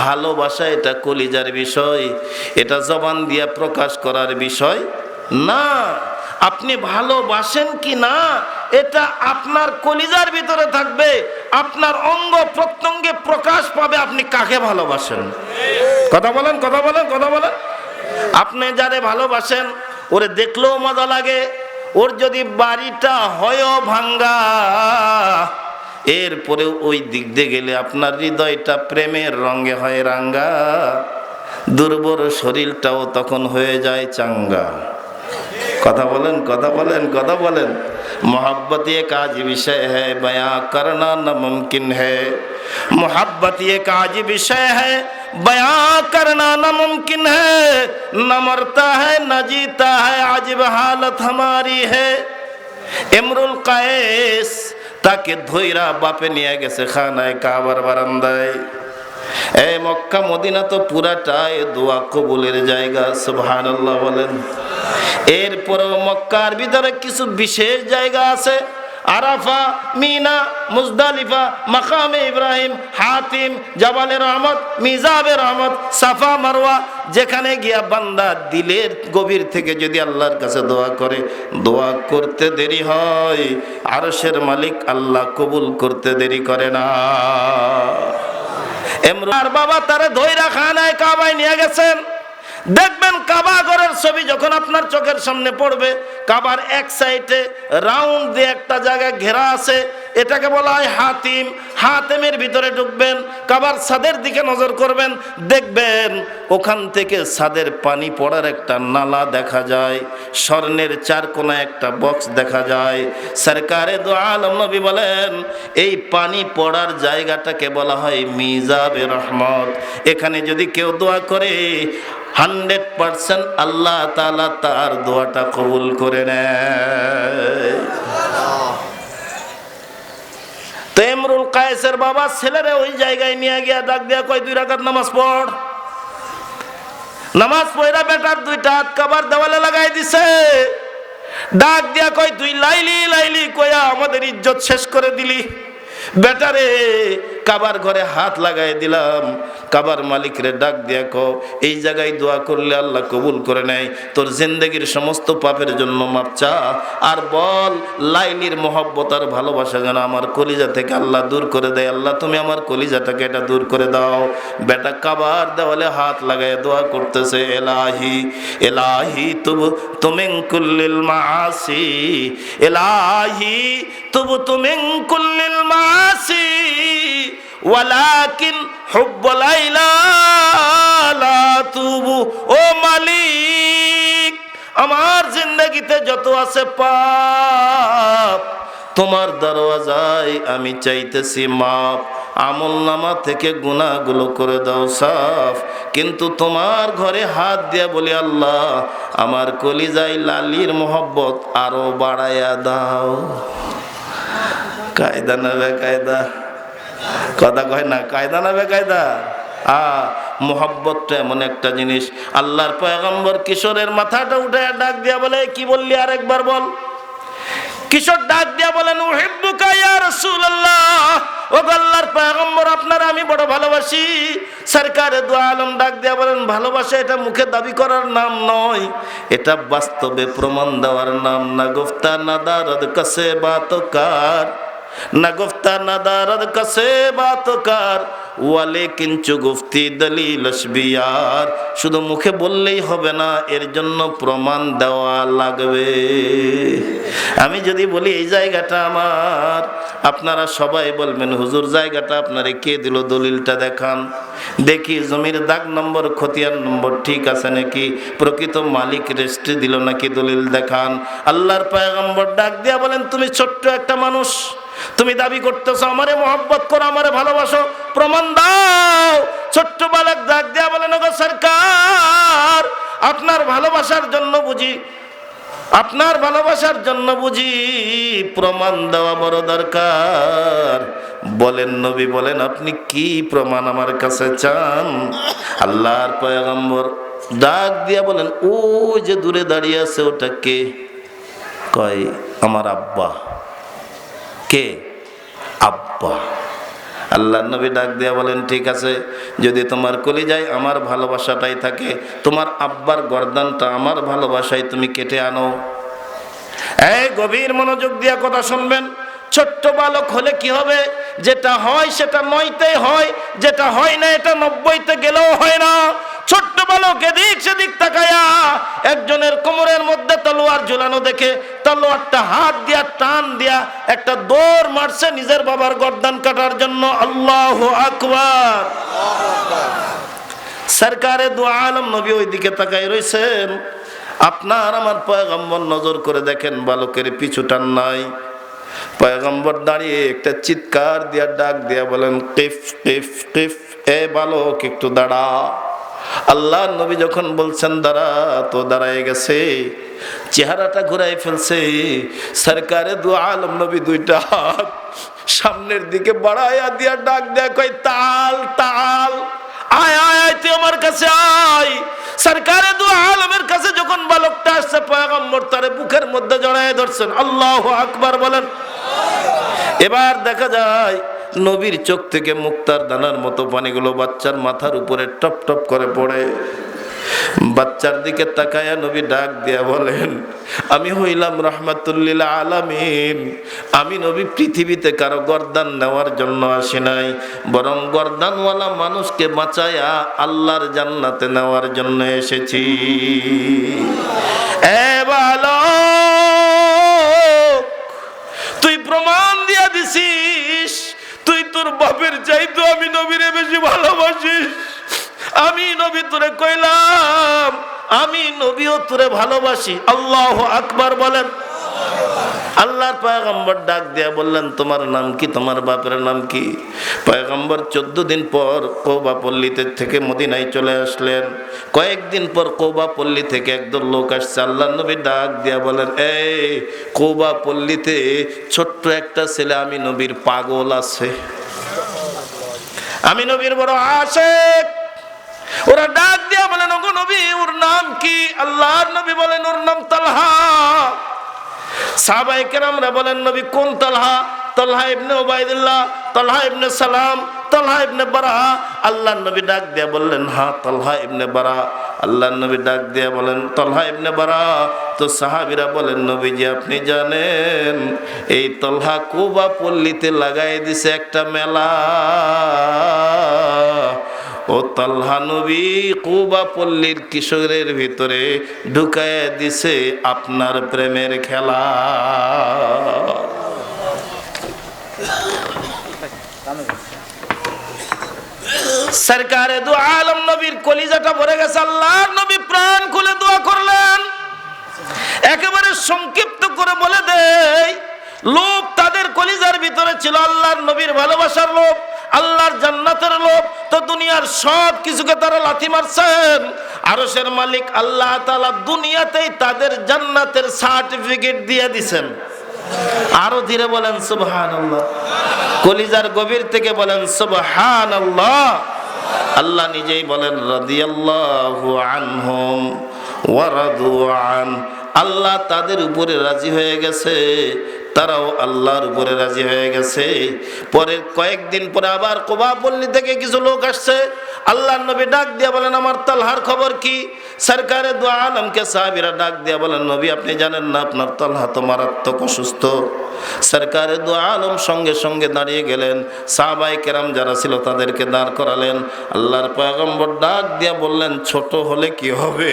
ভালোবাসা এটা কলিজার বিষয়, এটা জবান দিয়া প্রকাশ করার বিষয় না। আপনি ভালোবাসেন কি না এটা আপনার কলিজার ভিতরে থাকবে, আপনার অঙ্গ প্রত্যঙ্গে প্রকাশ পাবে আপনি কাকে ভালোবাসেন। কথা বলেন, কথা বলেন, কথা বলেন। আপনি যারে ভালোবাসেন ওরে দেখলেও মজা লাগে, ওর যদি বাড়িটা হয় ভাঙ্গা, এরপরেও ওই দিক দিয়ে গেলে আপনার হৃদয়টা প্রেমের রঙে হয় রাঙ্গা, দুর্বল শরীরটাও তখন হয়ে যায় চাঙ্গা। কথা বলেন, কথা বলেন, কথা বলেন। मोहब्बत एक आजी विषय है, बयां करना नामुमकिन है। मोहब्बत एक आजी विषय है, बयां करना नामुमकिन है। न मरता है न जीता है, आजिब हालत हमारी है। इमरुल कायस ताके धोइरा बापे निये गेছে খানায় কাবার বারান্দায়। এই মক্কা মদিনা তো পুরাটাই দোয়া কবুলের জায়গা, সুবহানাল্লাহ বলেন। এরপরেও মক্কার ভিতরে কিছু বিশেষ জায়গা আছে, আরাফা, মিনা, মুজদালিফা, মাকামে ইব্রাহিম, হাতিম, জাবালে রহমত, মিজাবে রহমত, সাফা মারওয়া, যেখানে গিয়া বান্দা দিলের গভীর থেকে যদি আল্লাহর কাছে দোয়া করে, দোয়া করতে দেরি হয়, আরশের মালিক আল্লাহ কবুল করতে দেরি করে না। ইমরান বাবা তারে ধইরা খানায় কাবায় নিয়ে গেছেন। দেখবেন কাবা ঘরের ছবি যখন আপনার চোখের সামনে পড়বে, কাবার এক সাইডে রাউন্ড দিয়ে একটা জায়গা ঘেরা আছে, এটাকে বলা হয় হাতিম। হাতিমের ভিতরে ঢুকবেন, কাবার ছাদের দিকে নজর করবেন, দেখবেন ওখান থেকে ছাদের পানি পড়ার একটা নালা দেখা যায়, স্বর্ণের 4 কোণায় একটা বক্স দেখা যায়। সরকারে দু আলম নবী বলেন, এই পানি পড়ার জায়গাটাকে বলা হয় মিজাবে রহমত। এখানে যদি কেউ দোয়া করে 100% আল্লাহ তাআলা তার দোয়াটা কবুল করে নেয়। তো ইমরুল কায়েসের বাবা ছেলেরে ওই জায়গায় নিয়ে গিয়া ডাক দিয়া কয়, 2 রাকাত নামাজ পড়। নামাজ পড়া বেটার 2টা হাত কাবার দেওয়ালে লাগাই দিছে। ডাক দিয়া কয় তুই লাইলি লাইলি কয়া আমাদের ইজ্জত শেষ করে দিলি। বেটারে কাবার ঘরে হাত লাগাই দিলাম, কাবার মালিকরে ডাক দিয়া কো এই জায়গায় দোয়া করলে আল্লাহ কবুল করে নেয়, তোর জিন্দেগির সমস্ত পাপের জন্য মাপ চা, আর বল লাইলির মহব্বত আর ভালোবাসা যেন আমার কলিজা থেকে আল্লাহ দূর করে দেয়। আল্লাহ তুমি আমার কলিজাটাকে এটা দূর করে দাও। বেটা কাবার দেওয়ালে হাত লাগাই দোয়া করতেছে, এলাহি এলাহি তুমিন কুল্লিল মাআসি, এলাহি তুমিন কুল্লিল মাআসি ওয়ালাকিন হুব্বু লাইলা লা তুবু। ও মালিক, আমার জিন্দেগিতে যত আছে পাপ, তোমার দরওয়াজায় আমি চাইতেছি মাপ, আমলনামা থেকে গুনাহগুলো করে দাও সাফ। কিন্তু তোমার ঘরে হাত দিয়া বলি আল্লাহ আমার কলিজায় লালির মোহব্বত আরো বাড়াইয়া দাও। কায়দা না বেকায়দা? কথা কয় না, কায়দা না বেকায়দা? মোহাব্বতটা এমন একটা জিনিস। আল্লাহর পয়গম্বর কিশোরের মাথাটা উঠে ডাক দিয়া বলে, কি বললি আরেকবার বল। কিশোর ডাক দিয়া বলেন, উহিব্বুকা ইয়া রাসূলুল্লাহ, ও আল্লাহর পয়গম্বর আপনার আমি বড় ভালোবাসি। সরকারে দু আলম ডাক দিয়া বলেন, ভালোবাসা এটা মুখে দাবি করার নাম নয়, এটা বাস্তবে প্রমাণ দেওয়ার নাম। না গুফতা না দারদ কাছে বাতকার, না গুফতা না দারদ কাছে বাতকার, ওয়ালে কিঞ্চু গুফতি দলিল আসবিয়ার। শুধু মুখে বললেই হবে না, এর জন্য প্রমাণ দেওয়া লাগবে। আমি যদি বলি এই জায়গাটা আমার, আপনারা সবাই বলবেন হুজুর জায়গাটা আপনারে কে দিল, দলিলটা দেখান দেখি। জমির দাগ নম্বর খতিয়ান নম্বর ঠিক আছে নাকি, প্রকৃত মালিক রেস্ট্রি দিল নাকি, দলিল দেখান। আল্লাহর পয়গম্বর ডাক দিয়া বলেন, তুমি ছোট্ট একটা মানুষ, তুমি দাবি করতেছো আমারে মহব্বত করো, আমারে ভালোবাসো, প্রমাণ দাও। ছোট্ট বালক ডাক দিয়া বলেন, ওগো সরকার আপনার ভালোবাসার জন্য বুঝি, আপনার ভালোবাসার জন্য বুঝি প্রমাণ দেওয়া বড় দরকার। বলেন নবী বলেন আপনি কি প্রমাণ আমার কাছে চান? আল্লাহর পয়গম্বর ডাক দিয়া বলেন, ও যে দূরে দাঁড়িয়ে আছে ওটা কে? কয় আমার আব্বা। কে? আব্বা। আল্লাহর নবী ডাক দিয়া বলেন, ঠিক আছে, যদি তোমার কলিজায় আমার ভালোবাসাটাই থাকে, তোমার আব্বার গর্দানটা আমার ভালোবাসায় তুমি কেটে আনো। এই গভীর মনোযোগ দিয়া কথা শুনবেন। ছোট্ট বালক হলে কি হবে? যেটা হয় সেটা 9তেই হয়, যেটা হয় না এটা 90তে গেলেও হয় না। ছোট্ট বালক এদিক সেদিক তাকায়া একজনের কোমরের মধ্যে তলোয়ার ঝুলানো দেখে তলোয়ারটা হাত দিয়া টান দিয়া একটা দৌড় মারছে নিজের বাবার গর্দান কাটার জন্য। আল্লাহু আকবার। সরকারে দু আলম নবী ওইদিকে তাকাই রইছেন। আপনার আমার পয়গম্বর নজর করে দেখেন বালকের পিছু টান নাই। পয়গম্বর দাঁড়িয়ে একটা চিৎকার দিয়া ডাক দিয়া বলেন, কিফ কিফ কিফ, এ বালক একটু দাঁড়া। আল্লাহ নবী যখন বলছেন দাঁড়া, তো দাঁড়ায় গেছে, চেহারাটা ঘুরাই ফেলছে। সরকারে দু আলম নবী দুইটা হাত সামনের দিকে বাড়াইয়া দিয়া ডাক দেয়া কয়, তাল তাল, আয় আয় আয়, তুই আমার কাছে আয়। সরকারে দু আলমের কাছে যখন বালকটা আসছে, পয়গম্বর তারে বুকের মধ্যে জড়ায় ধরছেন। আল্লাহু আকবার বলেন। এবার দেখা যায় নবীর চোখ থেকে মুক্তার দানার মতো পানিগুলো বাচ্চার মাথার উপরে টপ টপ করে পড়ে। বাচ্চার দিকে তাকায়া নবী ডাক দিয়া বলেন, আমি হইলাম রাহমাতুল লিল আলামিন। আমি নবী পৃথিবীতে কারো গর্দান নেওয়ার জন্য আসি নাই, বরং গর্দানওয়ালা মানুষকে বাঁচায়া আল্লাহর জান্নাতে নেওয়ার জন্য এসেছি। এ বালক, তুই প্রমাণ দিয়া দিছিস তুই তোর বাপের চাইতো আমি নবীরে বেশি ভালোবাসিস। আমি নবী তোরে কইলাম, আমি নবীও তোরে ভালোবাসি। আল্লাহু আকবার বলেন। আল্লাহর পয়গম্বর ডাক দিয়া বললেন, তোমার নাম কি, তোমার বাপের নাম কি? পয়গম্বর 14 দিন পর কৌবা পল্লীতে থেকে মদিনায় চলে আসলেন। কয়েকদিন পর কৌবা পল্লী থেকে একদল লোক আসছে। আল্লাহর নবী ডাক দিয়া বলেন, এই কৌবা পল্লীতে ছোট্ট একটা ছেলে আমি নবীর পাগল আছে, আমি নবীর বড় আশিক। ওরা ডাক দিয়া বলেন, ওগো নবী ওর নাম কি? আল্লাহর নবী বলেন, ওর নাম তালহা। সাহাবায়ে কেরামরা বলেন নবী কোন তালহা? তালহা ইবনে উবাইদুল্লাহ, তালহা ইবনে সালাম, তালহা ইবনে বারা। আল্লাহর নবী ডাক দিয়ে বললেন হ্যাঁ তালহা ইবনে বারা। আল্লাহর নবী ডাক দিয়ে বলেন তালহা ইবনে বারা। তো সাহাবীরা বলেন নবীজি আপনি জানেন এই তালহা কুবা পল্লীতে লাগাই দিছে একটা মেলা। ও তালহা নবী কুবা পল্লীর কিশোরের ভিতরে ঢুকায় দিছে আপনার প্রেমের খেলা। সরকারে দু আলম নবীর কলিজাটা ভরে গেছে। আল্লাহর নবী প্রাণ খুলে দোয়া করলেন। একেবারে সংক্ষিপ্ত করে বলে দেই, লোভ তাদের কলিজার ভিতরে ছিল আল্লাহর নবীর ভালোবাসার লোভ, আল্লাহর জান্নাতের লোভ। তো দুনিয়ার সব কিছুকে তারা লাথি মারছেন। আরশের মালিক আল্লাহ তাআলা দুনিয়াতেই তাদের জান্নাতের সার্টিফিকেট দিয়ে দিবেন। আরো ধীরে বলেন সুবহানাল্লাহ। কলিজার গভীর থেকে বলেন সুবহানাল্লাহ। আল্লাহ নিজেই বলেন রাদিয়াল্লাহু আনহুম ওয়া রাদু আন। আল্লাহ তাদের উপরে রাজি হয়ে গেছে, তারাও আল্লাহর উপরে রাজি হয়ে গেছে। পরে কয়েকদিন পরে আবার কুবা পল্লী থেকে কিছু লোক আসছে। আল্লাহর নবী ডাক দিয়া বলেন আমার তালহার খবর কি? সরকারে দু আলমকে সাহাবীরা ডাক দিয়া বলেন নবী আপনি জানেন না আপনার তালহা তো মারাত্মক অসুস্থ। সরকারে দু আলম সঙ্গে সঙ্গে দাঁড়িয়ে গেলেন। সাহাবায়ে কেরাম যারা ছিল তাদেরকে দাঁড় করালেন। আল্লাহর পয়গম্বর ডাক দিয়া বললেন ছোট হলে কি হবে,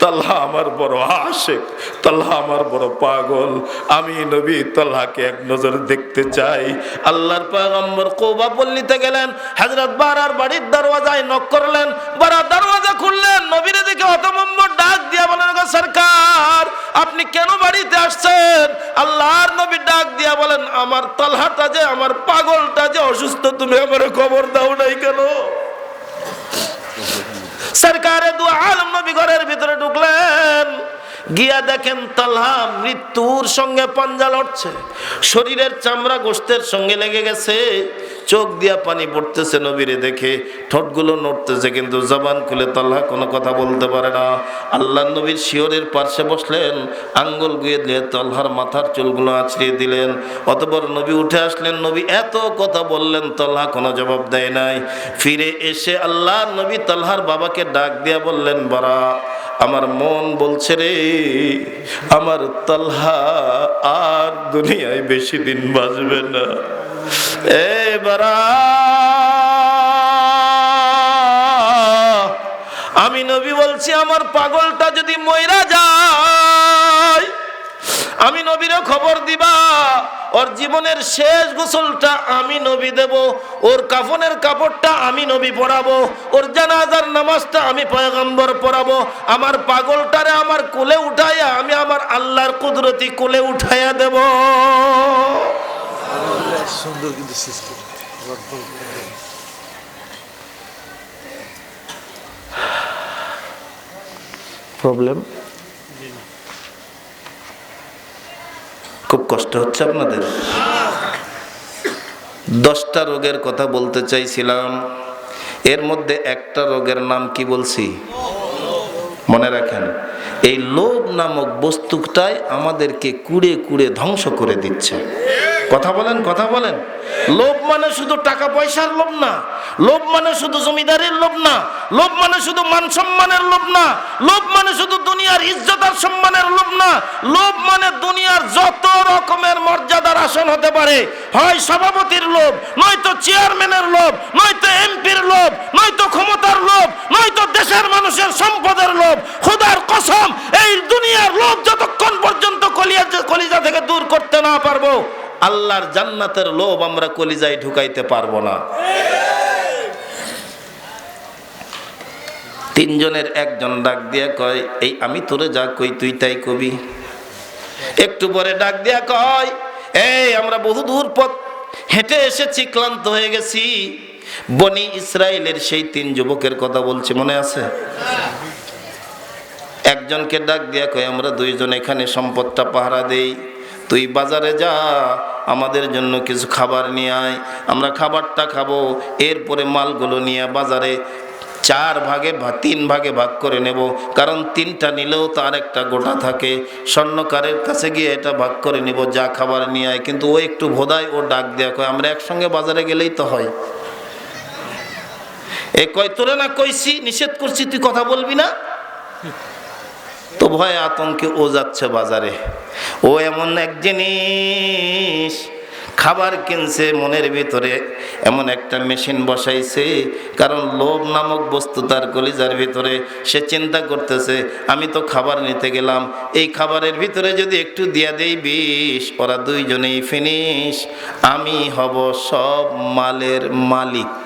তালহা আমার বড় আশিক, তালহা আমার বড় পাগল, আমি নবী তালহাকে এক নজর দেখতে চাই। আল্লাহর পয়গম্বর কুবা পল্লীতে গেলেন। হযরত বারার বাড়ির দরওয়াজায় নক করলেন। বারা দরওয়াজা খুললেন। নবীরে দেখে হতভম্ব ডাক দিয়া বলেন গো সরকার আপনি কেন বাড়িতে আসছেন? আল্লাহর নবী ডাক দিয়া বলেন আমার তালহাটা যে, আমার পাগলটা যে অসুস্থ, তুমি আমার খবর দাও নাই কেন? সরকারে দু আলম নবী ঘরের ভিতরে ঢুকলেন। গিয়া দেখেন তালহা মৃত্যুর সঙ্গে পাঞ্জা লড়ছে, শরীরের চামড়া গোশতের সঙ্গে লেগে গেছে, চোখ দিয়া পানি পড়তেছে নবীরে দেখে, ঠোঁটগুলো নড়তেছে কিন্তু জবান খুলে তালহা কোনো কথা বলতে পারে না। আল্লাহর নবীর শিয়রের পাশে বসলেন, আঙ্গুল গুয়ে দিয়ে তালহার মাথার চুলগুলো আছড়িয়ে দিলেন। অতঃপর নবী উঠে আসলেন। নবী এত কথা বললেন, তালহা কোনো জবাব দেয় নাই। ফিরে এসে আল্লাহর নবী তালহার বাবাকে ডাক দিয়া বললেন বারা আমার মন বলছে রে আমার তালহা আর দুনিয়ায় বেশি দিন বাঁচবে না। বারা আমি নবী বলছি আমার পাগলটা যদি মইরা যায় আমি নবীরও খবর দিবা, ওর জীবনের শেষ গোসলটা আমি নবী দেব, ওর কাফনের কাপড়টা আমি নবী পরাবো, ওর জানাজার নামাজটা আমি পয়গম্বর পড়াবো। আমার পাগলটারে আমার কোলে উঠাইয়া আমি আমার আল্লাহর কুদরতি কোলে উঠাইয়া দেব। সুন্দর কিন্তু সিস্টেম। প্রবলেম খুব কষ্ট হচ্ছে আপনাদের। 10টা রোগের কথা বলতে চাইছিলাম, এর মধ্যে একটা রোগের নাম কি বলছি মনে রাখেন। এই লোভ নামক বস্তুটাই আমাদেরকে কুড়ে কুড়ে ধ্বংস করে দিচ্ছে। কথা বলেন, কথা বলেন। লোভ মানে শুধু টাকা পয়সার লোভ না, লোভ মানে শুধু জমিদারের লোভ না, লোভ মানে শুধু মান সম্মানের লোভ না, লোভ মানে শুধু দুনিয়ার ইজ্জত আর সম্মানের লোভ না, লোভ মানে দুনিয়ার যত রকমের মর্যাদার আসন হতে পারে, হয় সভাপতির লোভ, নয়তো চেয়ারম্যানের লোভ, নয়তো এমপির লোভ, নয়তো ক্ষমতার লোভ, নয়তো দেশের মানুষের সম্পদের লোভ। খোদার কসম এই দুনিয়ার লোভ যতক্ষণ পর্যন্ত কলিজা থেকে দূর করতে না পারবো আল্লাহর জান্নাতের লোভ আমরা কলিজায় ঢুকাইতে পারবো না। 3 জনের একজন ডাক দিয়া কয় এই আমি তোরে যা কই তুই তাই কবি। একটু পরে ডাক দিয়া কয় এই আমরা বহু দূর পথ হেঁটে এসেছি, ক্লান্ত হয়ে গেছি। বনি ইসরাইলের সেই 3 যুবকের কথা বলছি, মনে আছে? একজনকে ডাক দিয়া কয় আমরা 2 জন এখানে সম্পদটা পাহারা দেই, তুই বাজারে যা আমাদের জন্য কিছু খাবার নিয়ে আয়, আমরা খাবারটা খাবো, এরপরে মালগুলো নিয়ে বাজারে 4 ভাগে 3 ভাগে ভাগ করে নেব, কারণ 3টা নিলেও তো আরেকটা গোটা থাকে। স্বর্ণকারের কাছে গিয়ে এটা ভাগ করে নিব, যা খাবার নিয়ে আয়। কিন্তু ও একটু ভোদায়, ও ডাক দেয়া কয় আমরা একসঙ্গে বাজারে গেলেই তো হয়। এ কয় তোরে না কইছি, নিষেধ করছি, তুই কথা বলবি না। তো ভয়ে আতঙ্কে ও যাচ্ছে বাজারে। ও এমন এক জিনিস খাবার কিনছে, মনের ভিতরে এমন একটা মেশিন বসাইছে, কারণ লোভ নামক বস্তু তার কলিজার ভিতরে। সে চিন্তা করতেছে আমি তো খাবার নিতে গেলাম, এই খাবারের ভিতরে যদি একটু দিয়া দেই বিষ, ওরা দুইজনেই ফিনিশ, আমি হব সব মালের মালিক।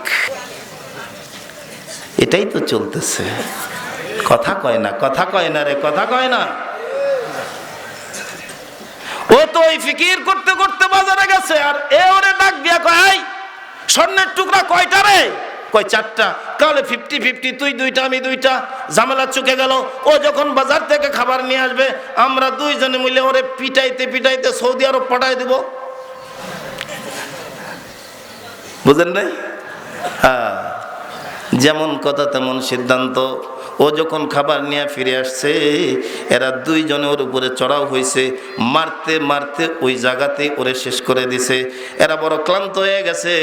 এটাই তো চলতেছে। কথা কয় না, কথা কয় না রে, কথা কয় না। ও তো ওই ফিকির করতে করতে বাজারে গেছে, আর এ ওরে ডাক দিয়া কয় স্বর্ণের টুকরা কয়টা রে? কয় 4টা। কালে 50-50, তুই 2টা আমি 2টা। ঝামেলা চুকে গেল। ও যখন বাজার থেকে খাবার নিয়ে আসবে, আমরা দুইজনে মিলে ওরে পিটাইতে পিটাইতে সৌদি আরব পাঠাই দেব। বুঝেন নাই? হ্যাঁ, যেমন কথা তেমন সিদ্ধান্ত। ও যখন খাবার নিয়ে ফিরে আসছে, এরা দুইজনে ওর উপরে চড়াও হয়েছে, মারতে মারতে ওই জায়গাতে ওরে শেষ করে দিছে। এরা বড় ক্লান্ত হয়ে গেছে।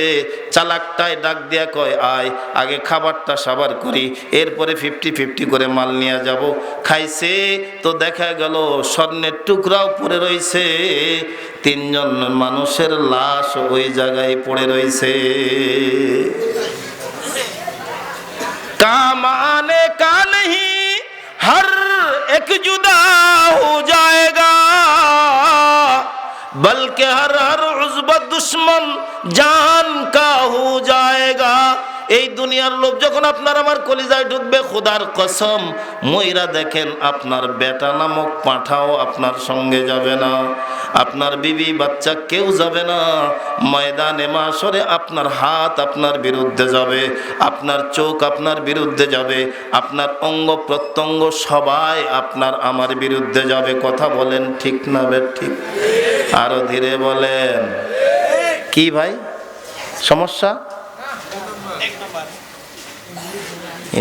চালাকটায় ডাক দিয়া কয় আয় আগে খাবারটা সাবার করি, এরপরে 50-50 করে মাল নিয়ে যাব। খাইছে তো দেখা গেল স্বর্ণের টুকরাও পড়ে রয়েছে, 3 জন মানুষের লাশ ওই জায়গায় পড়ে রয়েছে। काम आने का नहीं, हर एक जुदा हो जाएगा, बल्कि हर हर उज़्व दुश्मन जान का हो जाएगा। এই দুনিয়ার লোভ যখন আপনার আমার কলিজায় ঢুকবে, খোদার কসম মইরা দেখেন আপনার বেটা নামক পাঁঠাও আপনার সঙ্গে যাবে না, আপনার বিবি বাচ্চা কেউ যাবে না। ময়দানে মাশরে আপনার হাত আপনার বিরুদ্ধে যাবে, আপনার চোখ আপনার বিরুদ্ধে যাবে, আপনার অঙ্গ প্রত্যঙ্গ সবাই আপনার আমার বিরুদ্ধে যাবে। কথা বলেন ঠিক না বে ঠিক? আরো ধীরে বলেন। কি ভাই সমস্যা?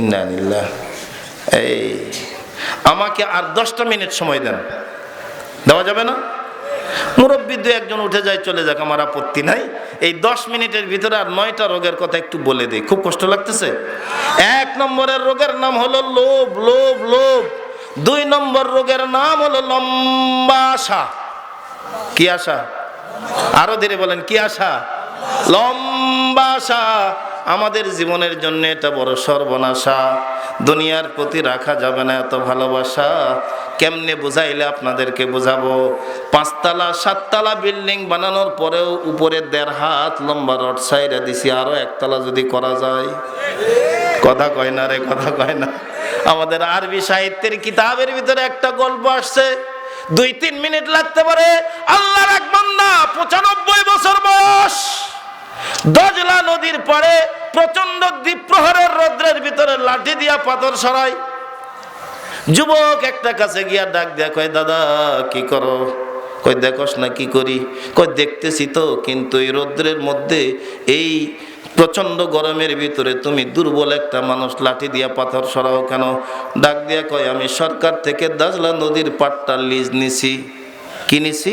ইন্নালিল্লাহ। এই আমাকে আর 10টা মিনিট সময় দেন, দেওয়া যাবে না? মুরব্বী 2-1জন উঠে যায়, চলে যাক, আমার আপত্তি নাই। এই 10 মিনিটের ভিতরে আর 9টা রোগের কথা একটু বলে দিই, খুব কষ্ট লাগতেছে। 1 নম্বরের রোগের নাম হলো লোভ, লোভ, লোভ। 2 নম্বর রোগের নাম হলো লম্বা আশা। কি আশা? আরো ধীরে বলেন, কি আশা? লম্বা আশা। আমাদের জীবনের জন্য এটা বড় সর্বনাশা। দুনিয়ার প্রতি রাখা যাবে না এত ভালোবাসা। কেমনে বুঝাইলে আপনাদেরকে বুঝাবো? 5 তলা 7 তলা বিল্ডিং বানানোর পরেও উপরে 1.5 হাত লম্বা রড সাইডে দিছি, আরো 1 তলা যদি করা যায়। কথা কয় না রে, কথা কয় না। আমাদের আরবি সাহিত্যের কিতাবের ভিতরে একটা গল্প আসছে, 2-3 মিনিট লাগতে পারে। আল্লাহর এক বান্দা 95 বছর বয়স, দজলা নদীর পাড়ে প্রচন্ড দ্বীপ্রহরের রৌদ্রের ভিতরে লাঠি দিয়া পাথর সরাই। যুবক একটা কাছে গিয়া ডাক দিয়া কয় দাদা কি করো? কই দেখোস না কি করি? কই দেখতেছি তো, কিন্তু এই রৌদ্রের মধ্যে, এই প্রচন্ড গরমের ভিতরে তুমি দুর্বল একটা মানুষ লাঠি দিয়া পাথর সরাও কেন? ডাক দিয়া কয় আমি সরকার থেকে দাজলা নদীর পাটটা লিজ নিছি। কি নিছি?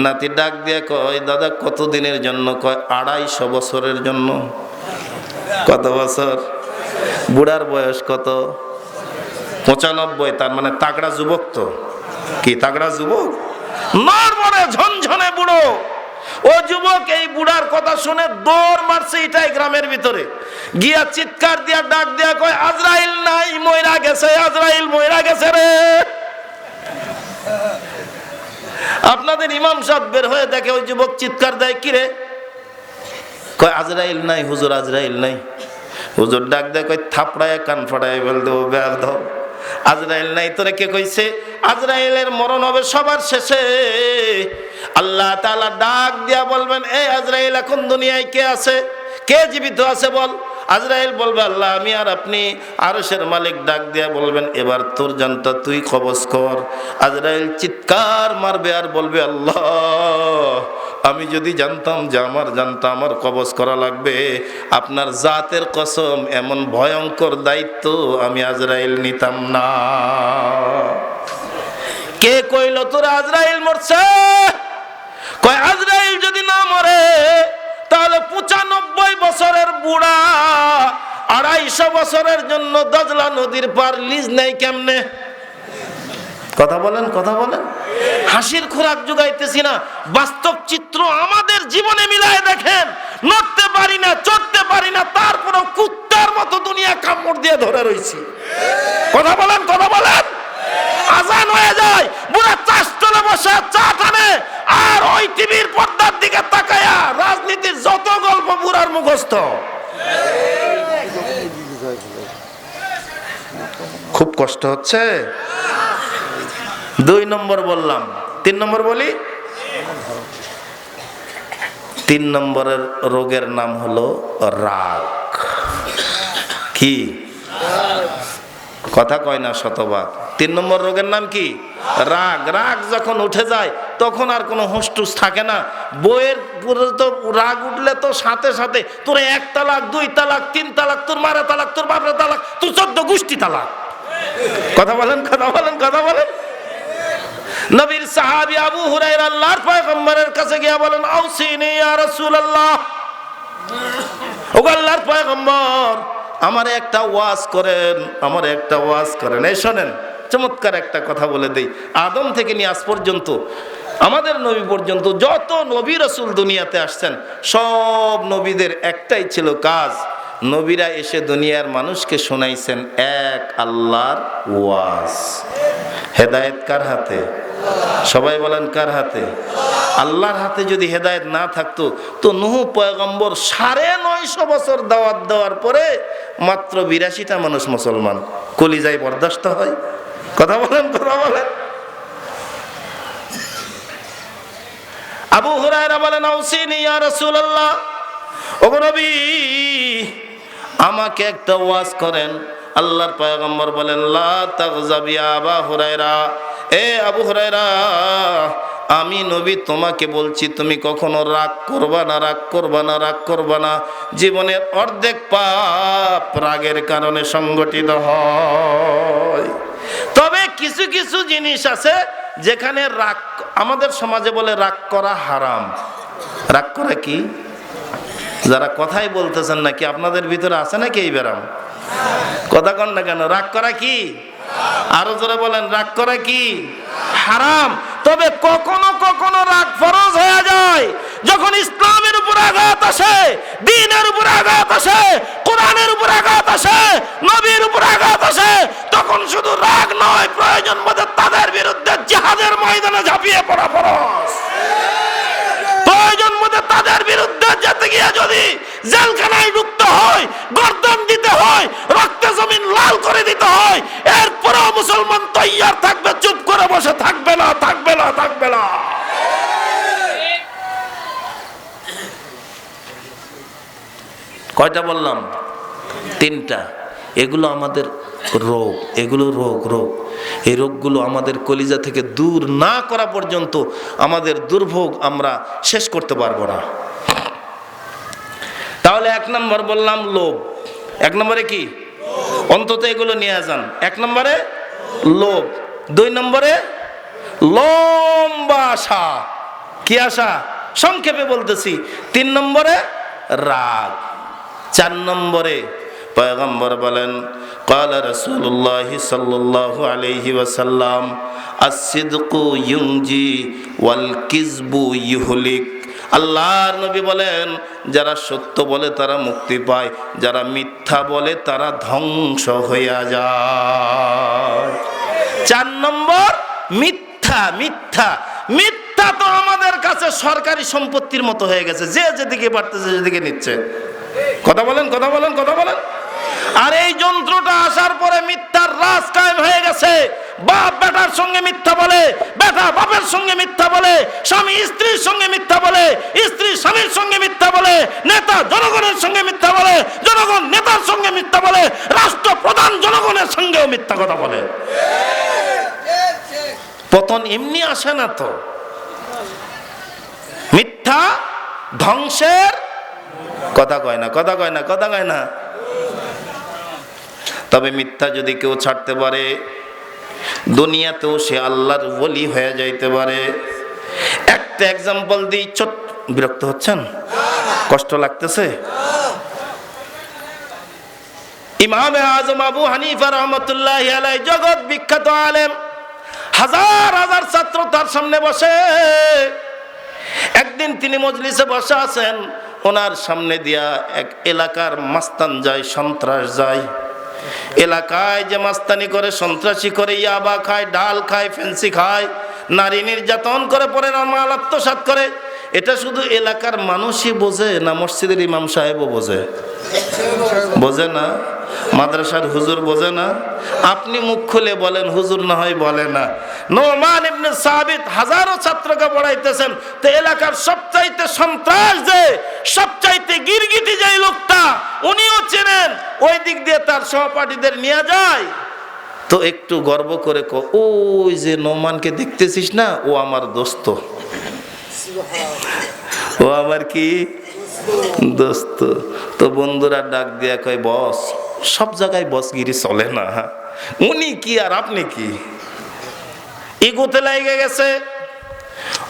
নাতি ডাক দিয়া কয় দাদা কতদিনের জন্য? কয় 250 বছরের জন্য। কত বছর? বুড়ার বয়স কত? 95। তার মানে তাগড়া যুবক তো। কি তাগড়া যুবক? নরবরে ঝনঝনে বুড়ো। ও যুবক এই বুড়ার কথা শুনে দৌড় মারছে এটাই গ্রামের ভিতরে গিয়া চিৎকার দিয়া ডাক দিয়া কয় আজরাইল নাই, মইরা গেছে, আজরাইল মইরা গেছে রে। আপনাদের ইমাম সাহেব বের হয়ে দেখে ওই যুবক চিৎকার দেয়, কি রে? কয় আজরাইল নাই হুজুর, আজরাইল নাই। হুজুর ডাক দেয় কয় থাপড়ায় কান ফাড়ায় বল দেবো, বের দাও। আজরাইল নাই তোরে কে কইছে? আজরাইলের মরণ হবে সবার শেষে। আল্লাহ তাআলা ডাক দিয়া বলবেন এই আজরাইল এখন দুনিয়ায় কে আছে? কে জীবিত আছে বল? আজরাইল বলবে আল্লাহ আমি আর আপনি। আরশের মালিক ডাক দিয়া বলবেন এবার তোর জানটা তুই কবজ কর। আজরাইল চিৎকার মারবে আর বলবে আল্লাহ আমি যদি জানতাম যে আমার জানটা আমার কবজ করা লাগবে, আপনার জাতের কসম এমন ভয়ঙ্কর দায়িত্ব আমি আজরাইল নিতাম না। কে কইল তোর আজরাইল মরছে? কয় আজরাইল যদি না মরে তাহলে 95 বছরের বুড়া 250 বছরের জন্য দজলা নদীর পার লিজ নেই কেমনে? কথা বলেন, কথা বলেন। হাসির খোরাক জোগাইতেছি না, বাস্তব চিত্র আমাদের জীবনে মিলায় দেখেন। নড়তে পারি না, চড়তে পারি না, তারপরেও কুত্তার মতো দুনিয়া কামড় দিয়ে ধরে রইছি। কথা বলেন, কথা বলেন। আজান হয়ে যায়, বুড়া চাষতলে বসে চা টানে, আর ওই টিভির পর্দার দিকে তাকায়া রাজনীতির যত গল্প বুড়ার মুখস্থ। খুব কষ্ট হচ্ছে। 2 নম্বর বললাম, 3 নম্বর বলি। 3 নম্বরের রোগের নাম হলো রাগ। কি কথা কয় না শতভাগ? 3 নম্বর রোগের নাম কি? রাগ। রাগ যখন উঠে যায় তখন আর কোনো হুঁশটুস থাকে না। বইয়ের পুরো তো রাগ উঠলে তো সাথে সাথে তোর 1 তালাক, 2 তালাক, 3 তালাক, তোর মারা তালাক, তোর বাপরা তালাক, তোর 14 গোষ্ঠী তালাক। কথা বলেন, কথা বলেন, কথা বলেন। নবীর সাহাবী আবু হুরায়রা আল্লাহর পয়গম্বরের কাছে গিয়ে বলেন, আউসিনি ইয়া রাসূলুল্লাহ, ওগো আল্লাহর পয়গম্বর, আমার একটা ওয়াজ করেন, আমার একটা ওয়াজ করেন। এই শোনেন, চমৎকার একটা কথা বলে দেই। আদম থেকে নিয়ে আজ পর্যন্ত আমাদের নবী পর্যন্ত যত নবী রাসূল দুনিয়াতে আসছেন, সব নবীদের একটাই ছিল কাজ। নবীরা এসে দুনিয়ার মানুষকে শোনাইছেন এক আল্লাহর ওয়াজ। হেদায়েত কার হাতে? সবাই বলেন কার হাতে? আল্লাহর হাতে। যদি হেদায়েত না থাকতো তো নূহ পয়গম্বর 950 বছর দাওয়াত দেওয়ার পরে মাত্র 82টা মানুষ মুসলমান। কলিজায় বরদাস্ত হয়? কথা বলেন, কথা বলেন। আবু হুরায়রা বলেন, আউসিনি ইয়া রাসূলুল্লাহ, ওগো নবী আমাকে একটা ওয়াজ করেন। আল্লাহর পয়গম্বর বলেন, লা তাগজাব ইয়া আবু হুরায়রা, এ আবু হুরায়রা, আমি নবী তোমাকে বলছি তুমি কখনো রাগ করবা না, রাগ করবা না, রাগ করবা না। জীবনের অর্ধেক পাপ রাগের কারণে সংগঠিত হয়। তবে কিছু কিছু জিনিস আছে যেখানে রাগ, আমাদের সমাজে বলে রাগ করা হারাম। রাগ করা কি? যারা কথাই বলতেছেন নাকি আপনাদের ভিতরে আছে নাকি এই ব্যারাম? কথা কন না কেন? রাগ করা কি? আরো জোরে বলেন, রাগ করা কি? হারাম। তবে কখনো কখনো রাগ ফরজ হয়ে যায়। যখন ইসলামের উপর আঘাত আসে, দ্বীনের উপর আঘাত আসে, কোরআনের উপর আঘাত আসে, নবীর উপর আঘাত আসে, তখন শুধু রাগ নয়, প্রয়োজন বোধে তাদের বিরুদ্ধে জিহাদের ময়দানে ঝাঁপিয়ে পড়া ফরজ। প্রয়োজন মতে তাদের বিরুদ্ধে যেতে গিয়ে যদি জেলখানায় ঢুকতে হয়, গর্দন দিতে হয়, রক্তে জমিন লাল করে দিতে হয়, এরপরেও মুসলমান তৈয়ার থাকবে, চুপ করে বসে থাকবে না, থাকবে না, থাকবে না। কয়টা বললাম? 3টা। এগুলো আমাদের রোগ, এগুলো রোগ। রোগ, এই রোগগুলো আমাদের কলিজা থেকে দূর না করা পর্যন্ত আমাদের দুর্ভোগ আমরা শেষ করতে পারবো না। তাহলে 1 নম্বর বললাম লোভ। 1 নম্বরে কি? অন্তত এগুলো নিয়ে যান। 1 নম্বরে লোভ, 2 নম্বরে লম্বা আশা। কি আশা? সংক্ষেপে বলতেছি। 3 নম্বরে রাগ। 4 নম্বরে পয়গম্বর বলেন, ক্বালা রাসূলুল্লাহ সাল্লাল্লাহু আলাইহি ওয়াসাল্লাম, আস-সিদকু ইউনজি ওয়াল কিযবু ইউহলিক। আল্লাহর নবী বলেন, যারা সত্য বলে তারা মুক্তি পায়, যারা মিথ্যা বলে তারা ধ্বংস হইয়া যায়। 4 নম্বর মিথ্যা। মিথ্যা, মিথ্যা তো আমাদের কাছে সরকারি সম্পত্তির মতো হয়ে গেছে, যে যেদিকে পারতেছে সেদিকে নিচ্ছে। কথা বলেন, কথা বলেন, কথা বলেন। আর এই যন্ত্রটা আসার পরে মিথ্যার রাজ কায়েম হয়ে গেছে। বাপ বেটার সঙ্গে মিথ্যা বলে, বেটা বাপের সঙ্গে মিথ্যা বলে, স্বামী স্ত্রীর সঙ্গে মিথ্যা বলে, স্ত্রী স্বামীর সঙ্গে মিথ্যা বলে, নেতা জনগণের সঙ্গে মিথ্যা বলে, জনগণ নেতার সঙ্গে মিথ্যা বলে, রাষ্ট্রপ্রধান জনগণের সঙ্গেও মিথ্যা কথা বলে। পতন এমনি আসে না তো। মিথ্যা মিথ্যা ধ্বংসের কথা কয় না, কথা কয় না, কথা কয় না। তবে মিথ্যা যদি কেউ ছাড়তে পারে, দুনিয়াতেও সে আল্লাহর ওলি হয়ে যাইতে পারে। একটা এক্সাম্পল দিই, ছোট। বিরক্ত হচ্ছেন? কষ্ট লাগতেছে? ইমামে আজম আবু হানিফা রহমতুল্লাহি আলাইহি, জগৎ বিখ্যাত আলেম, হাজার হাজার ছাত্র তার সামনে বসে। একদিন তিনি মজলিসে বসে আছেন, ওনার সামনে দিয়া এক এলাকার মাস্তান যায়, সন্ত্রাস যায়। এলাকায় যে মাস্তানি করে, সন্ত্রাসী করে, ইয়াবা খায়, ডাল খায়, ফেন্সি খায়, নারী নির্যাতন করে, পরে মাল আত্মসাৎ করে, এটা শুধু এলাকার মানুষই বোঝে না মসজিদের ইমাম সাহেবও বোঝে? বোঝে না? মাদ্রাসার হুজুর বোঝে না? আপনি মুখ খুলে বলেন, হুজুর না হয় বলে না। নোমান ইবনে সাবিত হাজারো ছাত্রকে পড়াইতেছেন, তো এলাকার সবচাইতে সন্ত্রাস যে, সবচাইতে গিরগিটি যে লোকটা, উনিও চেনেন। ওই দিক দিয়ে তার সহপাঠীদের নিয়ে যায়, তো একটু গর্ব করে ওই যে নোমানকে দেখতেছিস না, ও আমার দোস্ত, ও আমার কি দোস্ত। তো বন্ধুরা ডাক দিয়া কয়, বস, সব জায়গায় বসগিরি চলে না, উনি কি আর আপনি কি? ইগোতে লেগে গেছে।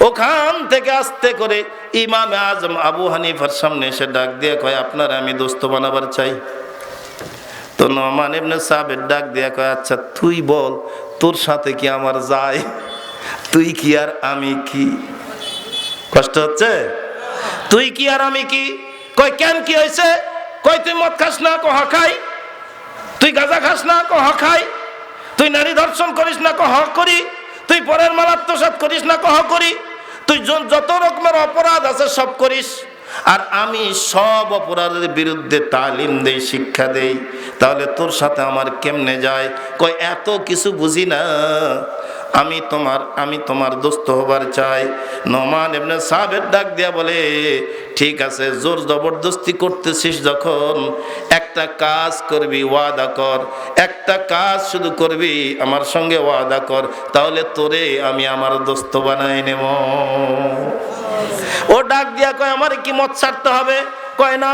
ওখান থেকে আস্তে করে ইমামে আজম আবু হানিফার সামনে এসে ডাক দিয়া কয়, আপনার আমি দোস্ত বানাবার চাই। তো নোমান ইবনে সাবিত ডাক দিয়া কয়, আচ্ছা তুই বল, তোর সাথে কি আমার যায়? তুই কি আর আমি কি? কষ্ট হচ্ছে? তুই কি আর আমি কি? কয় কেন, কি হয়েছে? কয় তুই মদ খাস না? কহ খাই। তুই গাঁজা খাস না? কহ খাই। তুই নারী ধর্ষণ করিস না? কহ করি। তুই পরের মাল আত্মসাৎ করিস না? কহ করি। তুই যত রকমের অপরাধ আছে সব করিস, আর আমি সব অপরাধের বিরুদ্ধে তালিম দেই, শিক্ষা দেই, তাহলে তোর সাথে আমার কেমনে যায়? কয় এত কিছু বুঝি না, আমি তোমার দোস্ত হবার চাই। নোমান ইবনে সাবিত ডাক দিয়া বলে, ঠিক আছে, জোর জবরদস্তি করতেছিস যখন, একটা কাজ করবি, ওয়াদা কর, একটা কাজ শুধু করবি, আমার সঙ্গে ওয়াদা কর, তাহলে তোরে আমি আমার দোস্ত বানাই নেব। ও ডাক দিয়া কয়, আমার কি মদ ছাড়তে হবে? কয় না।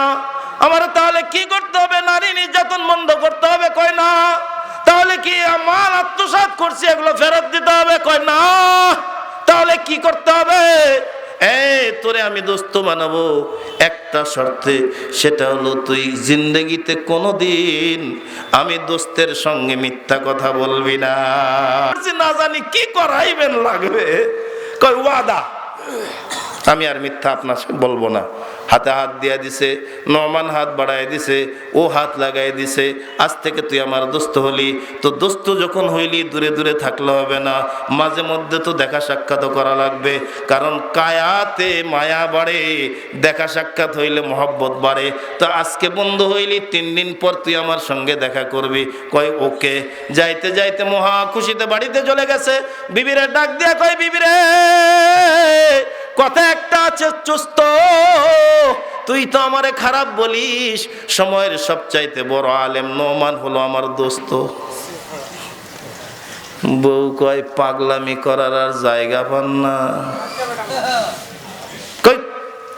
আমার তাহলে কি করতে হবে? নারী নির্যাতন বন্ধ করতে হবে? কয় না। তাহলে কি মাল আত্মসাৎ করছি এগুলো ফেরত দিতে হবে? কয় না। তাহলে কি করতে হবে? তোরে আমি দোস্ত বানাবো একটা শর্তে, সেটা হলো তুই জিন্দেগিতে কোনোদিন আমি দোস্তের সঙ্গে মিথ্যা কথা বলবি না। না জানি কি করাইবেন লাগবে। কয় ওয়াদা, আমি আর মিথ্যা আপনার সাথে বলবো না। হাতে হাত দিয়া দিছে, নোমান হাত বাড়াই দিছে, ও হাত লাগাই দিছে, আজ থেকে তুই আমার দোস্ত হলি। তো দোস্ত যখন হইলি, দূরে দূরে থাকলে হবে না, মাঝে মধ্যে তো দেখা সাক্ষাৎ করা লাগবে, কারণ কায়াতে মায়া বাড়ে, দেখা সাক্ষাৎ হইলে মহব্বত বাড়ে। তো আজকে বন্ধু হইলি, 3 দিন পর তুই আমার সঙ্গে দেখা করবি। কয় ওকে। যাইতে যাইতে মহা খুশিতে বাড়িতে চলে গেছে। বিবিরে ডাক দিয়া কয়, বিবিরে কথা একটা আছে, চুস্ত, তুই তো আমারে খারাপ বলিস, সময়ের সবচাইতে বড় আলেম নোমান হলো আমার দোস্ত। বউ কয়, পাগলামি করার আর জায়গা পান না। কই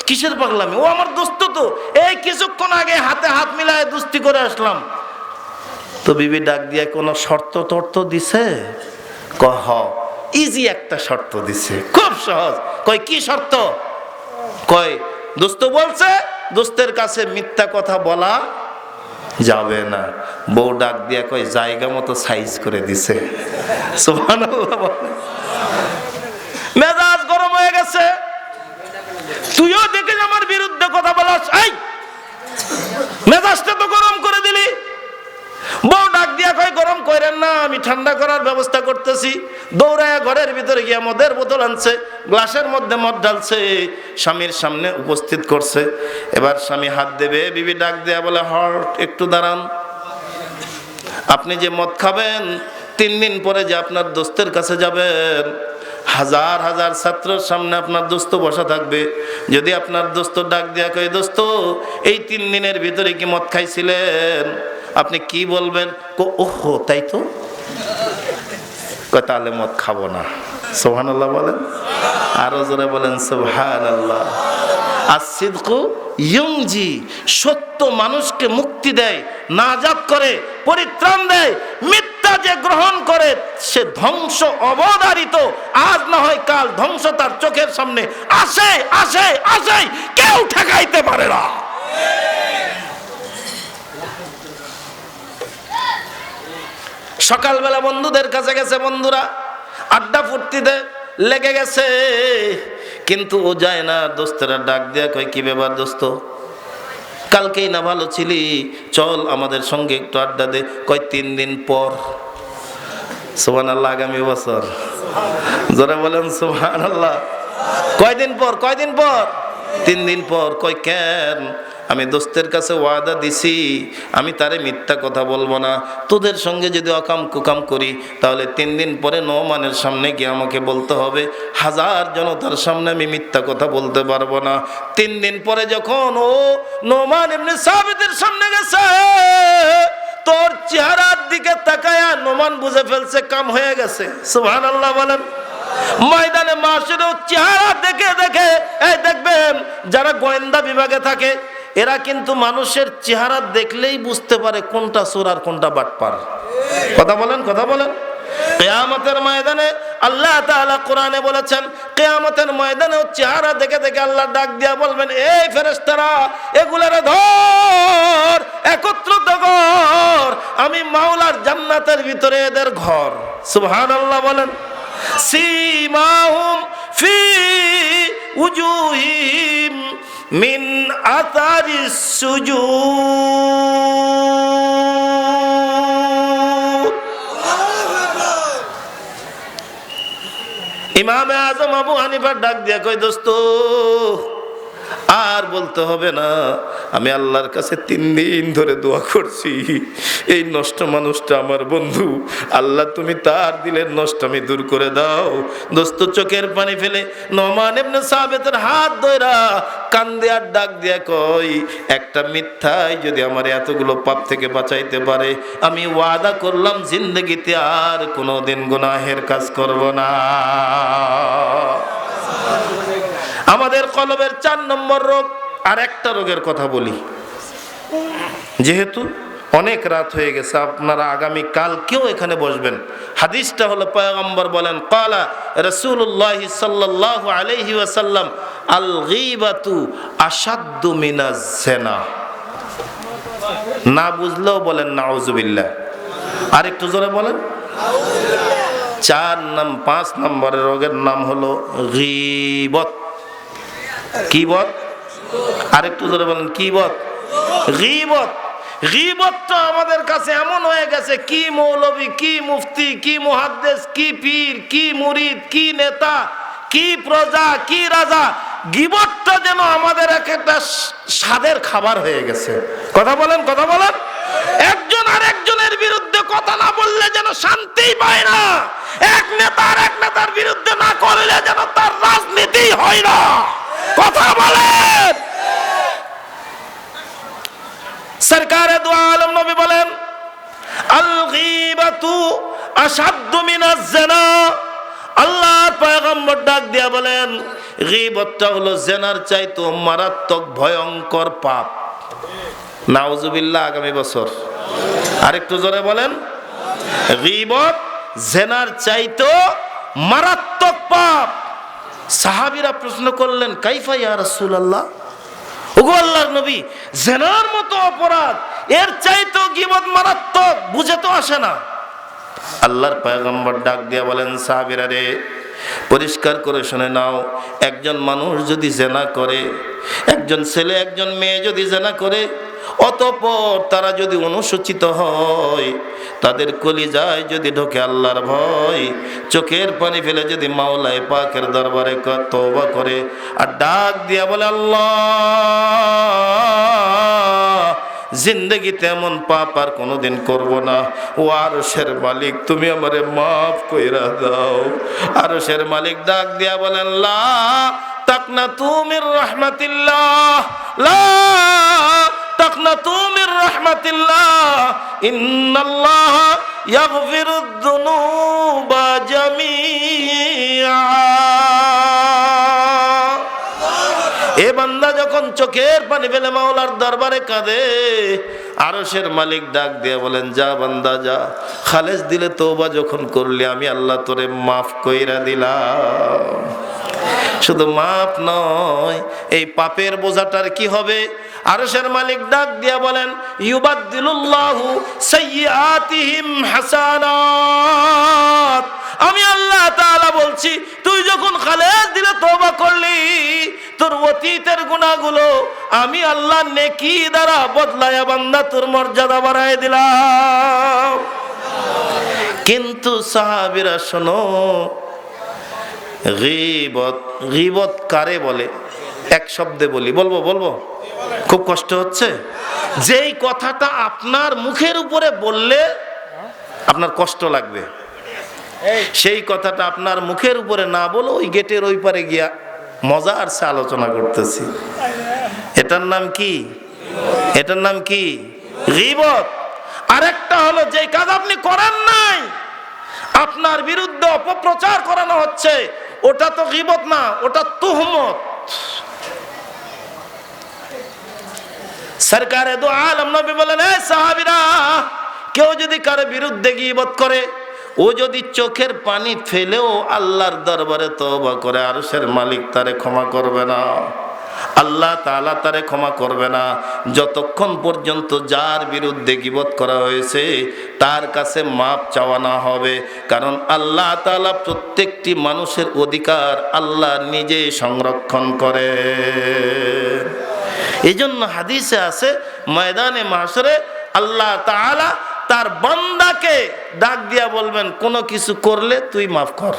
কিসের পাগলামি? ও আমার দোস্ত তো, এই কিছুক্ষণ আগে হাতে হাত মিলায় দুস্তি করে আসলাম। তো বিবি ডাক দিয়ে, কোনো শর্ত টর্ত দিছে? কহ ইজি একটা শর্ত দিছে, খুব সহজ। কয় কি শর্ত? কয় দোস্ত বলছে দোস্তের কাছে মিথ্যা কথা বলা যাবে না। বউ ডাক দিয়া কয়, জায়গা মতো সাইজ করে দিছে। সুবহানাল্লাহ। মেজাজ গরম হয়ে গেছে। তুইও দেখে আমার বিরুদ্ধে কথা বলাস, এই মেজাজটা তো গরম করে দিলি। বউ ডাক দিয়া কয়, গরম কইরেন না, আমি ঠান্ডা করার ব্যবস্থা করতেছি। দৌড়ায় ঘরের ভিতরে গিয়া মদের বোতল আনছে, গ্লাসের মধ্যে মদ ঢালছে, স্বামীর সামনে উপস্থিত করছে। এবার স্বামী হাত দেবে, বিবি ডাক দেয়া বলে, হট, একটু দাঁড়ান। আপনি যে মদ খাবেন, 3 দিন পরে যে আপনার দোস্তের কাছে যাবেন, হাজার হাজার ছাত্রের সামনে আপনার দোস্ত বসা থাকবে। যদি আপনার দোস্ত ডাক দেয়া কয়, দোস্ত এই 3 দিনের ভিতরে কি মদ খাইছিলেন? আপনি কি বলবেন? ওহো তাই তো। কয় তাহলে মদ খাবো না। সুবহানাল্লাহ বলেন, আরো জোরে বলেন সুবহানাল্লাহ। as-sidqu ইউনজি, সত্য মানুষকে মুক্তি দেয়, নাজাত করে, পরিত্রাণ দেয়। মিথ্যা যে গ্রহণ করে সে ধ্বংস অবধারিত, আজ না হয় কাল ধ্বংস তার চোখের সামনে আসে আসে আসে, কেউ ঠেকাইতে পারে না। সকালবেলা বন্ধুদের কাছে গেছে, বন্ধুরা আড্ডা ফুর্তিতে লেগে গেছে, কিন্তু ও যায় না। দোস্তেরা ডাক দেয়া কয়, কি ব্যাপার দোস্ত, কালকেই না ভালো ছিলি, চল আমাদের সঙ্গে একটু আড্ডা দে। কয় 3 দিন পর। সুবহানাল্লাহ, আগামী বছর। যারা বলেন সুবহানাল্লাহ। কয়দিন পর? কয়দিন পর? 3 দিন পর। কয় কেন? আমি দোস্তের কাছে ওয়াদা দিছি আমি তারে মিথ্যা কথা বলবো না। তোদের সঙ্গে যদি অকাম কুকাম করি তাহলে 3 দিন পরে নোমানের সামনে গিয়ে আমাকে বলতে হবে, হাজার জনতার সামনে আমি মিথ্যা কথা বলতে পারবো না। 3 দিন পরে যখন ও নোমান ইবনে সাবিতের সামনে গেছে, তোর চেহারার দিকে তাকায়া নোমান বুঝে ফেলছে কাম হয়ে গেছে। সুবহানাল্লাহ বলেন। ময়দানে মাশারেও চেহারা দেখে দেখে, এই দেখবেন যারা গোয়েন্দা বিভাগে থাকে এরা কিন্তু মানুষের চেহারা দেখলেই বুঝতে পারে কোনটা চোর আর কোনটা বাটপার। কথা বলেন, কথা বলেন। কিয়ামতের ময়দানে আল্লাহ তাআলা কোরআনে বলেছেন, কিয়ামতের ময়দানে চেহারা দেখে দেখে আল্লাহ ডাক দিয়া বলবেন, এই ফেরেশতারা এগুলারে ধর, একত্রিত কর, আমি মাওলার জান্নাতের ভিতরে এদের ঘর। সুবহানাল্লাহ বলেন। সীমাহুম ফি উজুহিহিম মিন আতারিস সুজুদ। ইমামে আজম আবু হানিফা ডাক দিয়া কই, দোস্ত আর বলতে হবে না, আমি আল্লাহর কাছে 3 দিন ধরে দোয়া করছি, এই নষ্ট মানুষটা আমার বন্ধু, আল্লাহ তুমি তার দিলের নষ্টমি দূর করে দাও। দোস্ত চোখের পানি ফেলে নোমান ইবনে সাবিতের হাত ধইরা কান্দে আর ডাক দিয়া কই, একটা মিথ্যাই যদি আমার এতগুলো পাপ থেকে বাঁচাইতে পারে, আমি ওয়াদা করলাম জিন্দেগিতে আর কোনোদিন গুনাহের কাজ করব না। আমাদের কলবের 4 নম্বর রোগ। আর একটা রোগের কথা বলি, যেহেতু অনেক রাত হয়ে গেছে, আপনারা আগামী কালকেও এখানে বসবেন। হাদিসটা হলো, পয়গম্বর বলেন, ক্বালা রাসূলুল্লাহ সাল্লাল্লাহু আলাইহি ওয়াসাল্লাম, আল গীবাতু আশাদ্দু মিনাজ জিনা। না বুঝলেও বলেন নাউযুবিল্লাহ। আর একটু জোরে বলেন নাউযুবিল্লাহ। 5 নম্বরের রোগের নাম হলো গীবত। কি বদ? আরেকটু জোরে বলেন, কি বদ? গীবত। গীবতটা আমাদের কাছে এমন হয়ে গেছে, কি মৌলবী, কি মুফতি, কি মুহাদ্দিস, কি পীর, কি মুরিদ, কি নেতা, কি প্রজা, কি রাজা, গীবতটা যেন আমাদের একটা স্বাদের খাবার হয়ে গেছে। কথা বলেন, কথা বলেন। একজন আরেকজনের বিরুদ্ধে কথা না বললে যেন শান্তি পায় না, এক নেতা আর এক নেতার বিরুদ্ধে না করলে যেন তার রাজনীতি হয় না। কথা বলেন। সরকারে দু আলম নবী বলেন, আল গীবাতু আশাদ্দু মিনাজ জিনা। আল্লাহর পয়গম্বর ডাক দিয়া বলেন, গীবতটা হলো জিনার চাইতো মারাত্মক ভয়ঙ্কর পাপ। নাউযুবিল্লাহ। আগামী বছর আরেকটু জোরে বলেন, গীবত জিনার চাইতো মারাত্মক পাপ। সাহাবীরা প্রশ্ন করলেন, কাইফা ইয়া রাসূলুল্লাহ, ওগো আল্লাহর নবী, জিনার মতো অপরাধ, এর চাইতো গীবত মারাত্মক, বুঝে তো আসে না। আল্লাহর পয়গম্বর ডাক দিয়া বলেন, সাহাবীরা রে, পরিষ্কার করে শুনে নাও, একজন মানুষ যদি জিনা করে, একজন ছেলে একজন মেয়ে যদি জিনা করে, অতঃপর তারা যদি অনুসূচিত হয়, তাদের কলিজায় যদি ঢোকে আল্লাহর ভয়, চোখের পানি ফেলে যদি মাওলায়ে পাকের দরবারে তওবা করে আর ডাক দিয়া বলে, আল্লাহ জিন্দেগিতে এমন পাপ আর কোনোদিন করব না, ও আরশের মালিক তুমি আমারে মাফ কইরা দাও। আরশের মালিক ডাক দিয়া বলেন, লা তাকনাতু মির রাহমাতিল্লাহ, লা তাকনাতু মির রাহমাতিল্লাহ, ইন্নাল্লাহ ইয়াগফিরুদ যুনুবা জামিআ। এ বান্দা যখন চোখের পানি ফেলে মাওলার দরবারে কাঁদে, আরশের মালিক ডাক দিয়ে বলেন, যা বান্দা যা, খালেস দিলে তওবা যখন করলি আমি আল্লাহ তোরে মাফ কইরা দিলাম। শুধু মাফ নয়, এই পাপের বোঝাটার কি হবে? আরশের মালিক ডাক দিয়া বলেন, ইউবাদদিলুল্লাহু সাইয়্যাতিহিম হাসানাত। আমি আল্লাহ তাআলা বলছি, তুই যখন খালেস দিলে তওবা করলি, তোর অতীতের গুনাহগুলো আমি আল্লাহ নেকি দ্বারা বদলায়া বান্দা তোর মর্যাদা বাড়ায় দিলাম। কিন্তু সাহাবীরা শোনো, গীবত, গীবত কারে বলে? এক শব্দে বলি, বলবো খুব কষ্ট হচ্ছে। যেই কথাটা আপনার মুখের উপরে বললে আপনার কষ্ট লাগবে, সেই কথাটা আপনার মুখের উপরে না বলে ওই গেটের ওই পারে গিয়া মজার সে আলোচনা করতেছি, এটার নাম কি? এটার নাম কি? গীবত। আরেকটা হলো যে কাজ আপনি করেন নাই, আপনার বিরুদ্ধে অপপ্রচার করানো হচ্ছে, ওটা তো গীবত না, ওটা তুহমত। সরকারে দো আলম নবী বলেন, এ সাহাবীরা, কেউ যদি কারো বিরুদ্ধে গীবত করে, ও যদি চোখের পানি ফেলেও আল্লাহর দরবারে তওবা করে, আরশের মালিক তারে ক্ষমা করবে না, আল্লাহ তাআলা তারে ক্ষমা করবে না, যতক্ষণ পর্যন্ত যার বিরুদ্ধে গীবত করা হয়েছে তার কাছে মাপ চাওয়া না হবে। কারণ আল্লাহ তাআলা প্রত্যেকটি মানুষের অধিকার আল্লাহ নিজেই সংরক্ষণ করে। এই জন্য হাদিসে আছে, ময়দানে মাহশরে আল্লাহ তাআলা তার বান্দাকে ডাক দিয়া বলবেন, কোনো কিছু করলে তুই মাফ কর,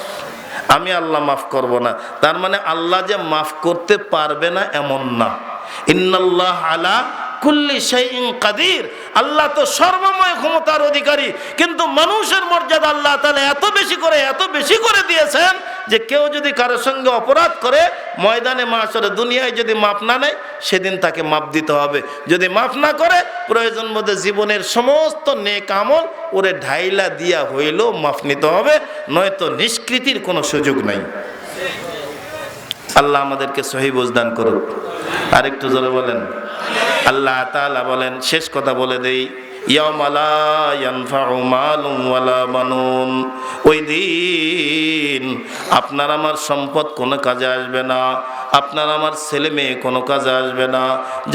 আমি আল্লাহ মাফ করব না। তার মানে আল্লাহ যে মাফ করতে পারবে না এমন না। ইন্নাল্লাহ আলা কুল্লি শাইইন কাদির, আল্লাহ তো সর্বময় ক্ষমতার অধিকারী, কিন্তু মানুষের মর্যাদা আল্লাহ তাআলা এত বেশি করে দিয়েছেন যে কেউ যদি কারোর সঙ্গে অপরাধ করে, ময়দানে মাহশরে দুনিয়ায় যদি মাফ না নেয়, সেদিন তাকে মাফ দিতে হবে। যদি মাফ না করে, প্রয়োজন মধ্যে জীবনের সমস্ত নেক আমল ওরে ঢাইলা দিয়া হইলেও মাফ নিতে হবে, নয়তো নিষ্কৃতির কোনো সুযোগ নাই। আল্লাহ আমাদেরকে সহি বুঝদান করুক। আরেকটু জোরে বলেন। আল্লাহ তাআলা বলেন, শেষ কথা বলে দেই, ইয়াউমা লা ইয়ানফাউ মালুন ওয়ালা বানুন, ওই দিন আপনার আমার সম্পদ কোনো কাজে আসবে না, আপনার আমার ছেলে মেয়ে কোনো কাজে আসবে না।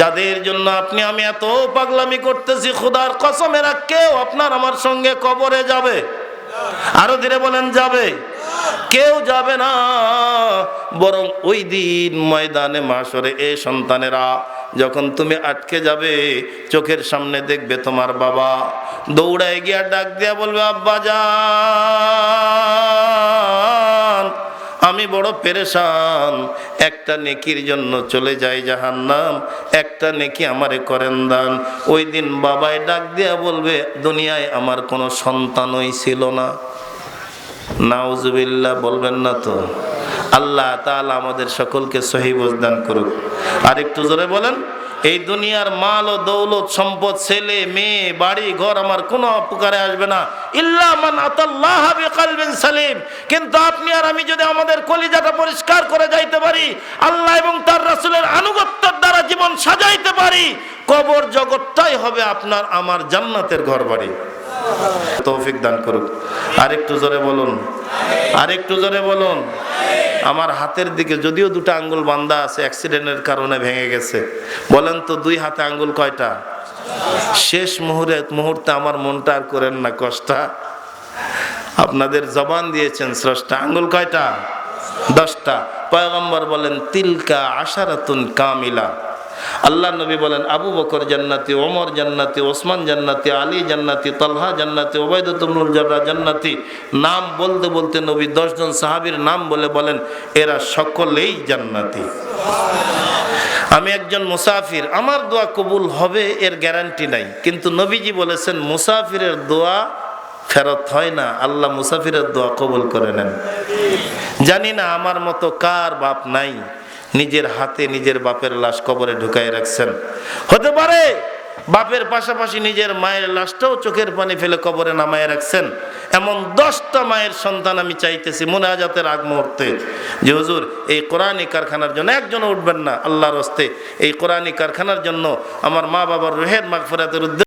যাদের জন্য আপনি আমি এত পাগলামি করতেছি, খোদার কসম এরা কেউ আপনার আমার সঙ্গে কবরে যাবে? আরো ধীরে বলেন, যাবে? কেউ যাবে না। বরং ওই দিন ময়দানে মাহশরে এ সন্তানেরা, যখন তুমি আটকে যাবে, চোখের সামনে দেখবে তোমার বাবা, দৌড়ায় গিয়া ডাক দিয়া বলবে, আব্বা জান, আমি বড় পেরেশান, একটা নেকির জন্য চলে যাই জাহান্নাম, একটা নেকি আমারে করেন দান। ওই দিন বাবাই ডাক দিয়া বলবে, দুনিয়ায় আমার কোনো সন্তানই ছিল না। নাউজুবিল্লাহ বলবেন না তো? আল্লাহ তাআলা আমাদের সকলকে সহি বুঝদান করুক। আর একটু জোরে বলেন। এই দুনিয়ার মাল ও দৌলত, সম্পদ, ছেলে মেয়ে, বাড়ি ঘর আমার কোনো উপকারে আসবে না, ইল্লা মান আতাল্লাহ বিকলবিন সালিম। কিন্তু আপনি আর আমি যদি আমাদের কলিজাটা পরিষ্কার করে যাইতে পারি, আল্লাহ এবং তার রাসূলের আনুগত্যের দ্বারা জীবন সাজাইতে পারি, কবর জগৎটাই হবে আপনার আমার জান্নাতের ঘর বাড়ি। তৌফিক দান করুক। আরেকটু জোরে বলুন, আরেকটু জোরে বলুন। আমার হাতের দিকে যদিও দুটো আঙ্গুল বাঁধা আছে, অ্যাক্সিডেন্টের কারণে ভেঙে গেছে। বলেন তো, দুই হাতে আঙ্গুল কয়টা? শেষ মুহূর্তে আমার মনটা আর করেন না কষ্ট। আপনাদের জবান দিয়েছেন স্রষ্টা, আঙ্গুল কয়টা? 10টা। পয়গম্বর বলেন, তিলকা আশারাতুন কামিলা। আল্লাহ নবী বলেন, আবু বকর জান্নাতি, ওমর জান্নাতি, ওসমান জান্নাতি, আলী জান্নাতি, তালহা জান্নাতি, উবাইদা ইবনুল জাররাহ জান্নাতি। নাম বলতে বলতে নবী 10 জন সাহাবীর নাম বলেন, এরা সকলেই জান্নাতি। আমি একজন মুসাফির, আমার দোয়া কবুল হবে এর গ্যারান্টি নাই, কিন্তু নবীজি বলেছেন মুসাফিরের দোয়া ফেরত হয় না, আল্লাহ মুসাফিরের দোয়া কবুল করে নেন। জানি না আমার মতো কার বাপ নাই নিজের হাতে নিজের বাপের লাশ কবরে ঢুকাই রাখছেন। হতে পারে বাপের পাশাপাশি নিজের মায়ের লাশটাও চোখের পানি ফেলে কবরে নামায় রাখছেন। এমন 10টা মায়ের সন্তান আমি চাইতেছি মুনাজাতের আগ মুহূর্তে যে হুজুর এই কোরআনী কারখানার জন্য, একজনও উঠবেন না আল্লাহর হস্তে, এই কোরআনী কারখানার জন্য আমার মা বাবার রুহের মাগফিরাতের উদ্দেশ্যে